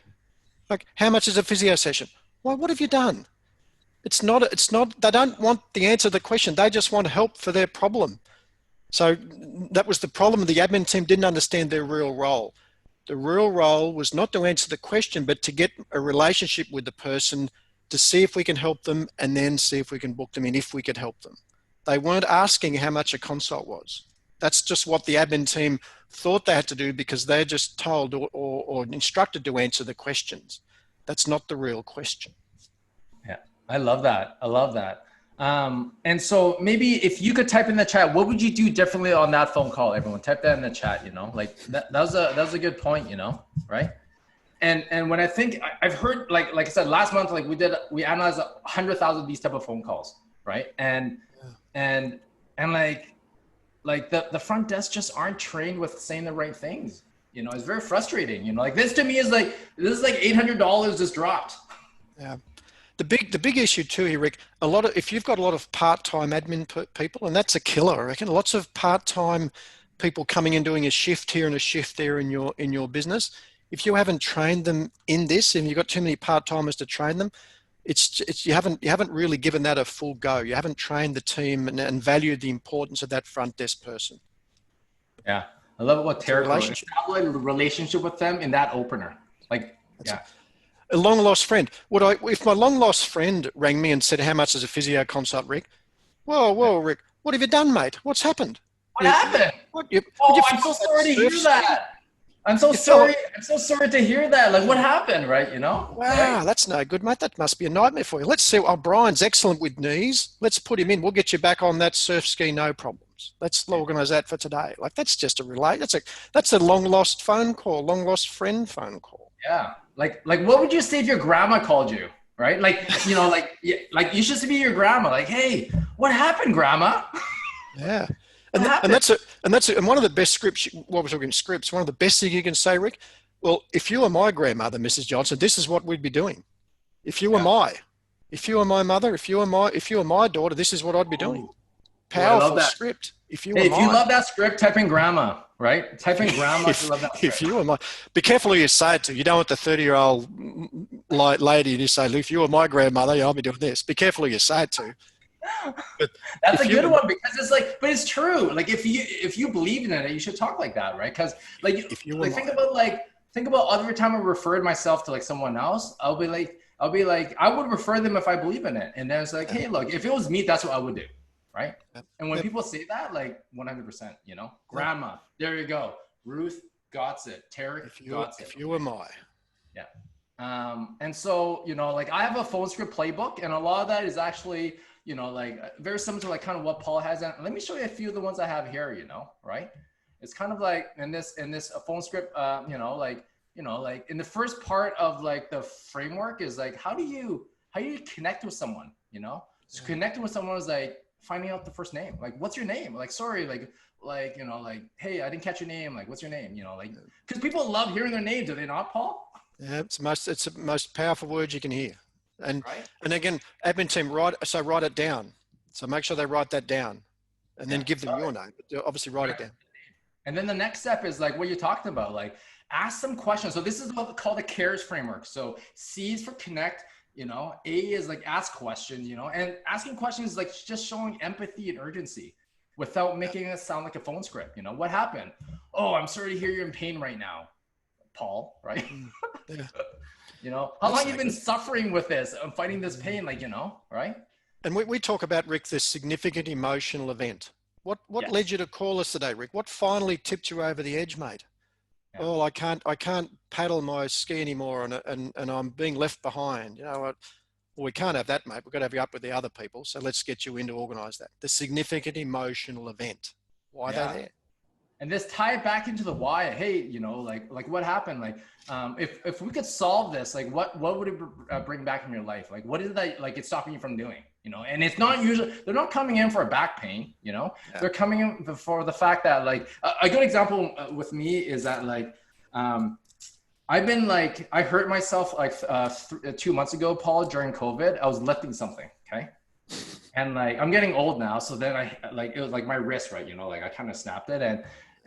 Like, how much is a physio session? Well, what have you done? It's not, they don't want the answer to the question. They just want help for their problem. So that was the problem. The admin team didn't understand their real role. The real role was not to answer the question, but to get a relationship with the person to see if we can help them and then see if we can book them in if we could help them. They weren't asking how much a consult was. That's just what the admin team thought they had to do because they're just told or instructed to answer the questions. That's not the real question. Yeah, I love that. I love that. And so maybe if you could type in the chat, what would you do differently on that phone call? Everyone type that in the chat, you know, like that was a good point, you know, right? And when I think I've heard, like I said, last month, like we analyzed 100,000 of these type of phone calls, right? And like the front desk just aren't trained with saying the right things. You know, it's very frustrating. You know, like this to me is like, this is like $800 just dropped. Yeah. The big issue too here, Rick, if you've got a lot of part-time admin people, and that's a killer, I reckon, lots of part-time people coming in doing a shift here and a shift there in your business. If you haven't trained them in this, and you've got too many part-timers to train them, you haven't really given that a full go. You haven't trained the team and valued the importance of that front desk person. Yeah, I love what Tara establish a relationship with them in that opener. Like, yeah. A long lost friend. If my long lost friend rang me and said, how much is a physio consult, Rick? Well, Rick, what have you done, mate? What's happened? What happened? I'm so sorry to hear that. I'm so sorry. I'm so sorry to hear that. Like, what happened, right? You know? Wow, right? That's no good, mate. That must be a nightmare for you. Let's see. Oh, Brian's excellent with knees. Let's put him in. We'll get you back on that surf ski, no problems. Let's organise that for today. Like, that's just a relay. That's a long lost phone call, long lost friend phone call. Yeah. Like, what would you say if your grandma called you? Right? Like, you know, like you should be your grandma. Like, hey, what happened, grandma? Yeah. And one of the best scripts, while we're talking scripts, one of the best things you can say, Rick, well, if you were my grandmother, Mrs. Johnson, this is what we'd be doing. If you were my mother, if you were my daughter, this is what I'd be doing. Powerful script. If you love that script, type in grandma, right? Type in grandma if you love that script. If you were be careful who you say it to. You don't want the 30-year-old lady to say, look, if you were my grandmother, I'll be doing this. Be careful who you say it to. But that's a good one, because it's like, but it's true. Like, if you believe in it, you should talk like that, right? Because like, think about other time I referred myself to like someone else. I'll be like, I would refer them if I believe in it. And then it's like, hey, look, if it was me, that's what I would do, right? And when people say that, like 100%, you know, grandma, there you go. Ruth got it. Tarek got it. If you were my. Yeah. And so, you know, like I have a phone script playbook, and a lot of that is actually, you know, like very similar to like kind of what Paul has. And let me show you a few of the ones I have here, you know, right? It's kind of like in this phone script, you know, like in the first part of like the framework is like, how do you connect with someone, you know? So connecting with someone is like finding out the first name. Like, what's your name? Like, sorry, like, you know, like, hey, I didn't catch your name. Like, what's your name? You know, like, because people love hearing their name, do they not, Paul? Yeah, it's the most powerful word you can hear. And again, admin team, write it down. So make sure they write that down, and then give them your name. But obviously, write it down. And then the next step is like what you're talking about, like ask some questions. So this is what we call the CARES framework. So C is for connect, you know, A is like ask questions, you know, and asking questions is like just showing empathy and urgency without making it sound like a phone script. You know, what happened? Oh, I'm sorry to hear you're in pain right now, Paul, right? Yeah. You know, how long have you been suffering with this? I'm fighting this pain, like, you know, right? And we talk about, Rick, this significant emotional event. What led you to call us today, Rick? What finally tipped you over the edge, mate? Yeah. Oh, I can't paddle my ski anymore, and I'm being left behind. You know, well, we can't have that, mate. We've got to have you up with the other people. So let's get you in to organise that. The significant emotional event. Why are they there? And this tie it back into the why. Hey, you know, like what happened? Like, if we could solve this, like what would it bring back in your life? Like, what is that like it's stopping you from doing? You know, and it's not usually, they're not coming in for a back pain, you know, they're coming in for the fact that like a good example with me is that like, I've been like, I hurt myself like 2 months ago, Paul, during COVID. I was lifting something. Okay. And like, I'm getting old now. So then it was like my wrist, right? You know, like I kind of snapped it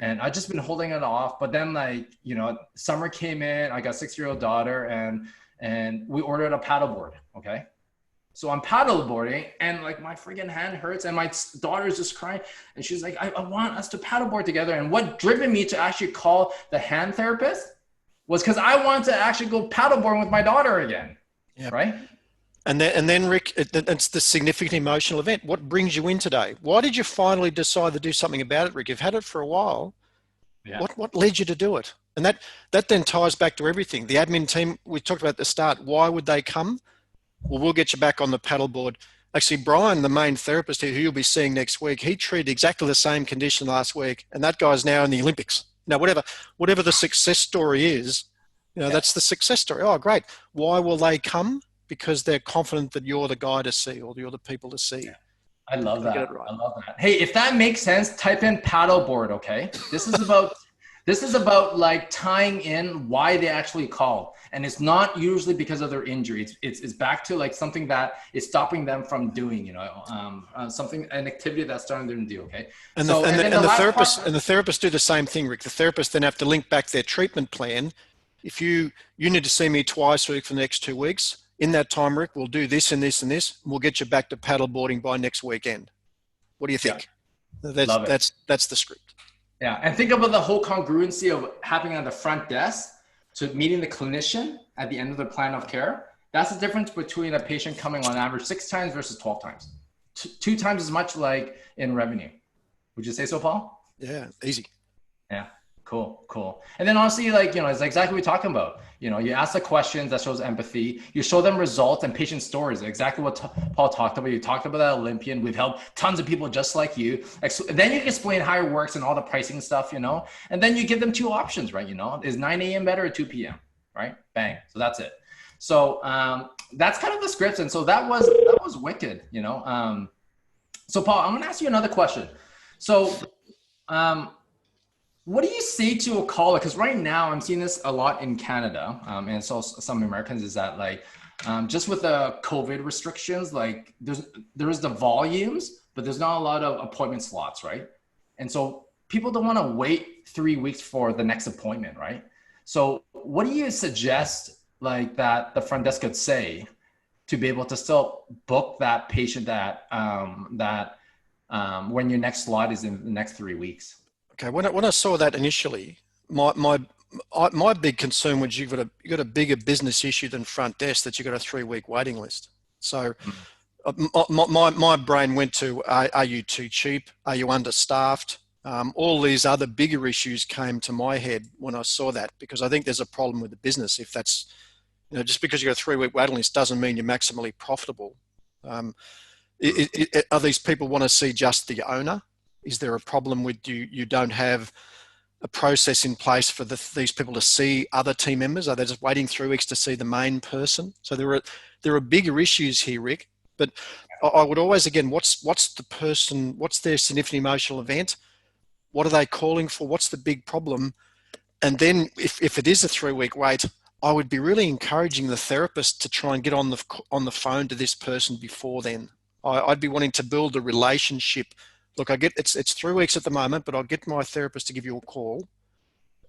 and I just been holding it off. But then like, you know, summer came in, I got a 6-year-old daughter and we ordered a paddleboard. Okay. So I'm paddleboarding and like my freaking hand hurts and my daughter's just crying. And she's like, I want us to paddleboard together. And what driven me to actually call the hand therapist was because I wanted to actually go paddleboarding with my daughter again. Yeah. Right. And then Rick, it's the significant emotional event. What brings you in today? Why did you finally decide to do something about it, Rick? You've had it for a while. Yeah. What led you to do it? And that then ties back to everything. The admin team, we talked about at the start, why would they come? Well, we'll get you back on the paddleboard. Actually, Brian, the main therapist here, who you'll be seeing next week, he treated exactly the same condition last week. And that guy's now in the Olympics. Now, whatever the success story is, you know, that's the success story. Oh, great. Why will they come? Because they're confident that you're the guy to see or you're the people to see. Yeah. I love that. I love that. Hey, if that makes sense, type in paddleboard, okay? This is about like tying in why they actually call. And it's not usually because of their injury. It's back to like something that is stopping them from doing, you know, an activity that's starting them to do, okay? And the therapists do the same thing, Rick. The therapists then have to link back their treatment plan. If you need to see me twice a week for the next 2 weeks, in that time, Rick, we'll do this and this and this. And we'll get you back to paddleboarding by next weekend. What do you think? Yeah. That's the script. Yeah, and think about the whole congruency of happening at the front desk to meeting the clinician at the end of the plan of care, that's the difference between a patient coming on average 6 times versus 12 times. 2 times as much like in revenue. Would you say so, Paul? Yeah, easy. Yeah, cool. And then honestly, like, you know, it's exactly what we're talking about. You know, you ask the questions that shows empathy, you show them results and patient stories, exactly what Paul talked about. You talked about that Olympian. We've helped tons of people just like you. Then you can explain how it works and all the pricing stuff, you know, and then you give them 2 options, right? You know, is 9 a.m. better or 2 p.m., right? Bang. So that's it. So that's kind of the scripts. And so that was wicked, you know? So Paul, I'm going to ask you another question. So, what do you say to a caller? Because right now I'm seeing this a lot in Canada, and so some Americans, is that like, just with the COVID restrictions, like there's the volumes, but there's not a lot of appointment slots, right? And so people don't want to wait 3 weeks for the next appointment, right? So what do you suggest like that the front desk could say to be able to still book that patient that when your next slot is in the next 3 weeks? Okay, when I saw that initially, my big concern was you've got a bigger business issue than front desk, that you've got a 3-week waiting list. So my brain went to, are you too cheap? Are you understaffed? All these other bigger issues came to my head when I saw that, because I think there's a problem with the business. If that's, you know, just because you've got a 3-week waiting list doesn't mean you're maximally profitable. Are these people want to see just the owner? Is there a problem with you don't have a process in place for these people to see other team members? Are they just waiting 3 weeks to see the main person? So there are bigger issues here, Rick. But I would always, again, what's the person, what's their significant emotional event? What are they calling for? What's the big problem? And then if it is a 3-week wait, I would be really encouraging the therapist to try and get on the phone to this person before then. I'd be wanting to build a relationship. Look, I get it's 3 weeks at the moment, but I'll get my therapist to give you a call,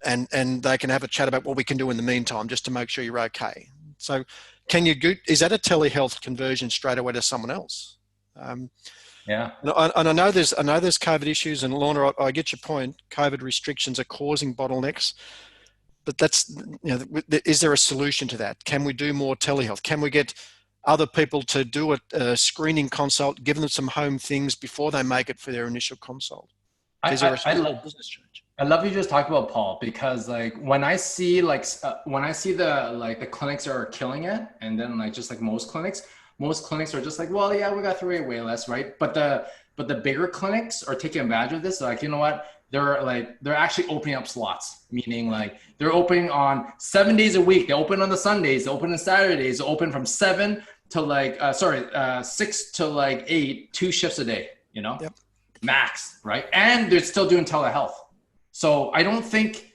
and they can have a chat about what we can do in the meantime, just to make sure you're okay. So, is that a telehealth conversion straight away to someone else? Yeah. And I know there's COVID issues, and Lorna, I get your point. COVID restrictions are causing bottlenecks, but that's, you know, is there a solution to that? Can we do more telehealth? Can we get other people to do a screening consult, give them some home things before they make it for their initial consult? Is there a business change? I love you just talked about, Paul, because like when I see the clinics are killing it, and then like just like most clinics are just like, well, yeah, we got 3-week wait list, right? But the bigger clinics are taking advantage of this. Like, you know what? They're actually opening up slots, meaning like they're opening on 7 days a week. They open on the Sundays, they open on Saturdays, they open from 7 to like, 6 to like 8, 2 shifts a day, you know, Yep. Max, right? And they're still doing telehealth. So I don't think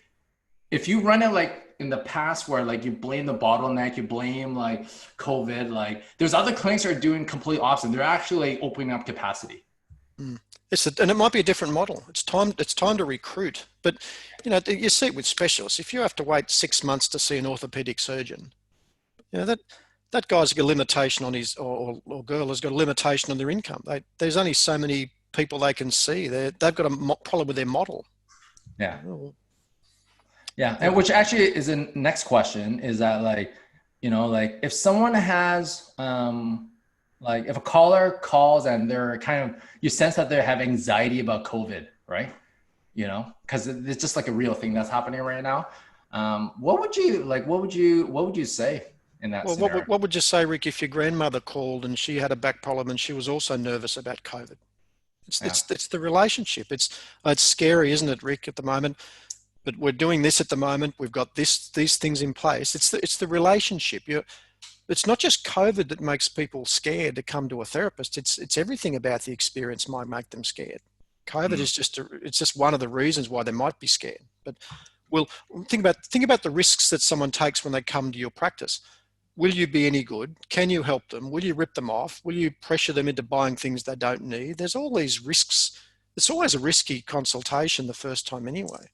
if you run it like in the past where like you blame the bottleneck, you blame like COVID, like there's other clinics that are doing complete opposite. They're actually like, opening up capacity. And it might be a different model. It's time to recruit. But you know, you see it with specialists. If you have to wait 6 months to see an orthopedic surgeon, you know that guy's got a limitation on his or girl has got a limitation on their income. There's only so many people they can see. They've got a problem with their model. Yeah. Yeah, and which actually is the next question, is that like, you know, like if someone has like if a caller calls and they're kind of, you sense that they have anxiety about COVID, right? You know, because it's just like a real thing that's happening right now. What would you say in that scenario? What would you say, Rick, if your grandmother called and she had a back problem and she was also nervous about COVID? It's the relationship. It's scary, isn't it, Rick, at the moment? But we're doing this at the moment. We've got these things in place. It's the relationship. It's not just COVID that makes people scared to come to a therapist. It's everything about the experience might make them scared. COVID is just one of the reasons why they might be scared. But we'll think about the risks that someone takes when they come to your practice. Will you be any good? Can you help them? Will you rip them off? Will you pressure them into buying things they don't need? There's all these risks. It's always a risky consultation the first time anyway.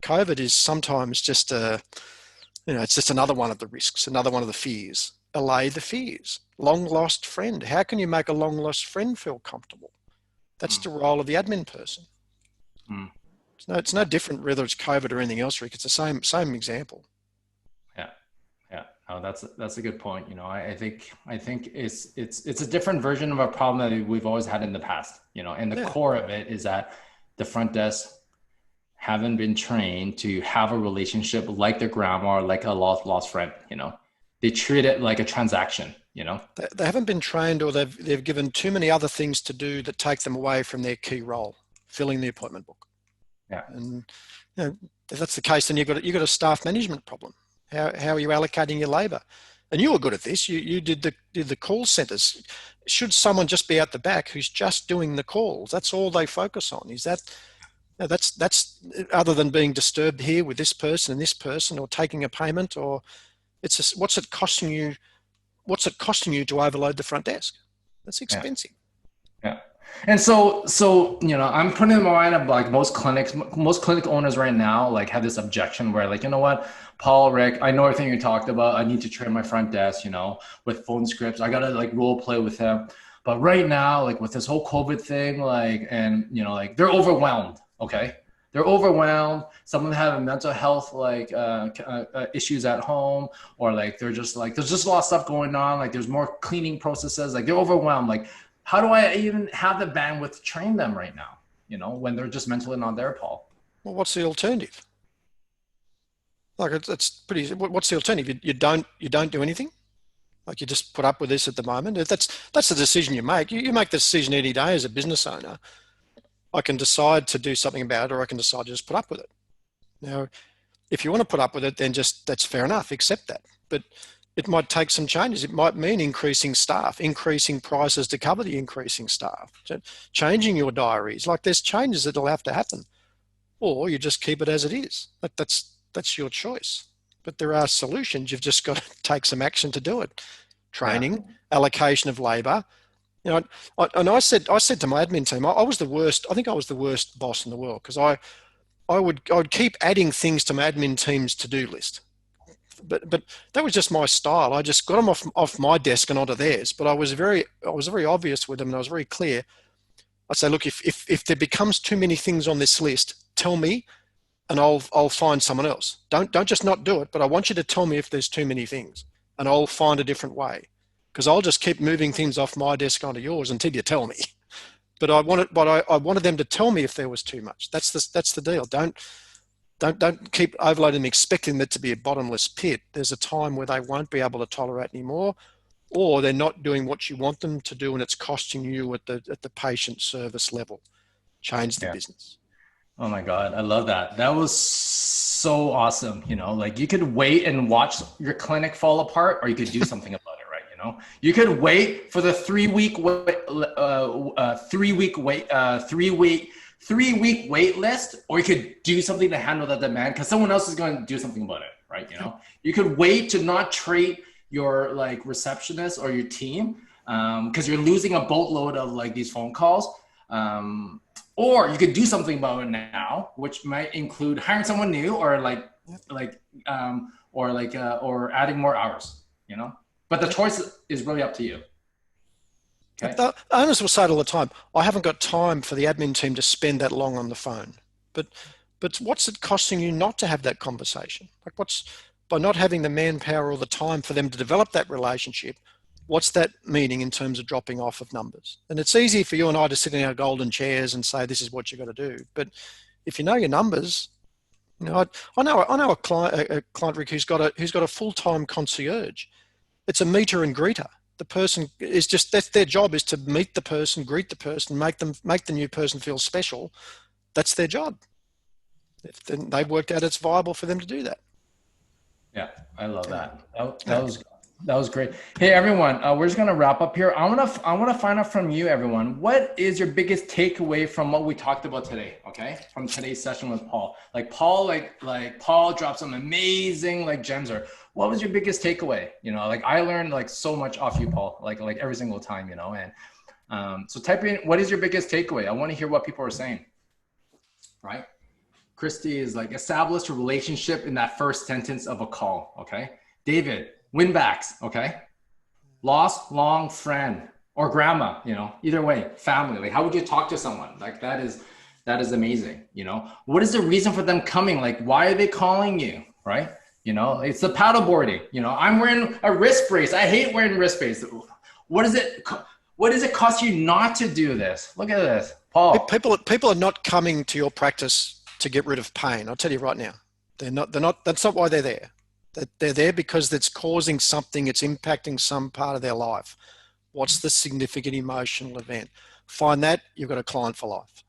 COVID is sometimes just it's just another one of the risks, another one of the fears. Allay the fears. Long lost friend. How can you make a long lost friend feel comfortable? That's the role of the admin person. It's no different whether it's COVID or anything else, Rick. It's the same example. Yeah. Oh, that's a good point. You know, I think it's a different version of a problem that we've always had in the past. You know, and the core of it is that the front desk haven't been trained to have a relationship like their grandma or like a lost friend. You know, they treat it like a transaction. You know, They haven't been trained, or they've given too many other things to do that take them away from their key role, filling the appointment book. Yeah. And you know, if that's the case, then you've got a staff management problem. How are you allocating your labour? And you were good at this. You did the call centres. Should someone just be out the back who's just doing the calls? That's all they focus on. Is that that's other than being disturbed here with this person and this person, or taking a payment, or it's just, what's it costing you? What's it costing you to overload the front desk? That's expensive. Yeah. And so, you know, I'm putting in mind of like most clinic owners right now, like have this objection where like, you know what, Paul, Rick, I know everything you talked about. I need to train my front desk, you know, with phone scripts. I got to like role play with them. But right now, like with this whole COVID thing, like, and you know, like they're overwhelmed. Okay. They're overwhelmed. Some of them have mental health, like issues at home, or like, they're just like, there's just a lot of stuff going on. Like there's more cleaning processes, like they're overwhelmed. Like, how do I even have the bandwidth to train them right now? You know, when they're just mentally not there, Paul. Well, what's the alternative? Like it's pretty. What's the alternative? You don't do anything. Like you just put up with this at the moment. That's the decision you make. You make the decision any day as a business owner. I can decide to do something about it, or I can decide to just put up with it. Now, if you want to put up with it, then just that's fair enough. Accept that. But it might take some changes. It might mean increasing staff, increasing prices to cover the increasing staff, changing your diaries. Like there's changes that'll have to happen, or you just keep it as it is. That's your choice. But there are solutions. You've just got to take some action to do it. Training, allocation of labour. You know, I said to my admin team, I was the worst. I think I was the worst boss in the world, because I would keep adding things to my admin team's to-do list. But that was just my style. I just got them off my desk and onto theirs. But I was very obvious with them, and I was very clear. I say, look, if there becomes too many things on this list, tell me, and I'll find someone else. Don't just not do it, but I want you to tell me if there's too many things, and I'll find a different way. Because I'll just keep moving things off my desk onto yours until you tell me. But I wanted them to tell me if there was too much. That's the deal. Don't keep overloading and expecting that to be a bottomless pit. There's a time where they won't be able to tolerate anymore, or they're not doing what you want them to do, and it's costing you at the patient service level. Change the business. Oh my God, I love that. That was so awesome. You know, like you could wait and watch your clinic fall apart, or you could do something about it, right? You know, you could wait for the 3 week wait list, or you could do something to handle that demand because someone else is going to do something about it, right? You know, you could wait to not treat your like receptionist or your team because you're losing a boatload of like these phone calls. Or you could do something about it now, which might include hiring someone new, or or adding more hours, you know, but the choice is really up to you. Okay. The owners will say it all the time, I haven't got time for the admin team to spend that long on the phone. But what's it costing you not to have that conversation? Like by not having the manpower or the time for them to develop that relationship, what's that meaning in terms of dropping off of numbers? And it's easy for you and I to sit in our golden chairs and say, this is what you got to do. But if you know your numbers, you know, I know a client, Rick, who's got a full-time concierge. It's a meter and greeter. The person is just, that's their job, is to meet the person, greet the person, make the new person feel special. That's their job. Then they've worked out it's viable for them to do that. Yeah, I love that. That was great. Hey everyone, we're just gonna wrap up here. I wanna find out from you, everyone. What is your biggest takeaway from what we talked about today? Okay, from today's session with Paul. Like Paul, like Paul dropped some amazing like gems. Or what was your biggest takeaway? You know, like I learned like so much off you, Paul. Like every single time, you know. And so type in what is your biggest takeaway. I want to hear what people are saying. Right? Christy is like establish a relationship in that first sentence of a call. Okay, David. Winbacks, okay? Lost long friend or grandma, you know, either way, family. Like, how would you talk to someone? Like, that is amazing, you know? What is the reason for them coming? Like, why are they calling you, right? You know, it's the paddleboarding. You know, I'm wearing a wrist brace. I hate wearing wrist brace. What does it cost you not to do this? Look at this, Paul. People are not coming to your practice to get rid of pain. I'll tell you right now, they're not, that's not why they're there. They're there because it's causing something, it's impacting some part of their life. What's the significant emotional event? Find that, you've got a client for life.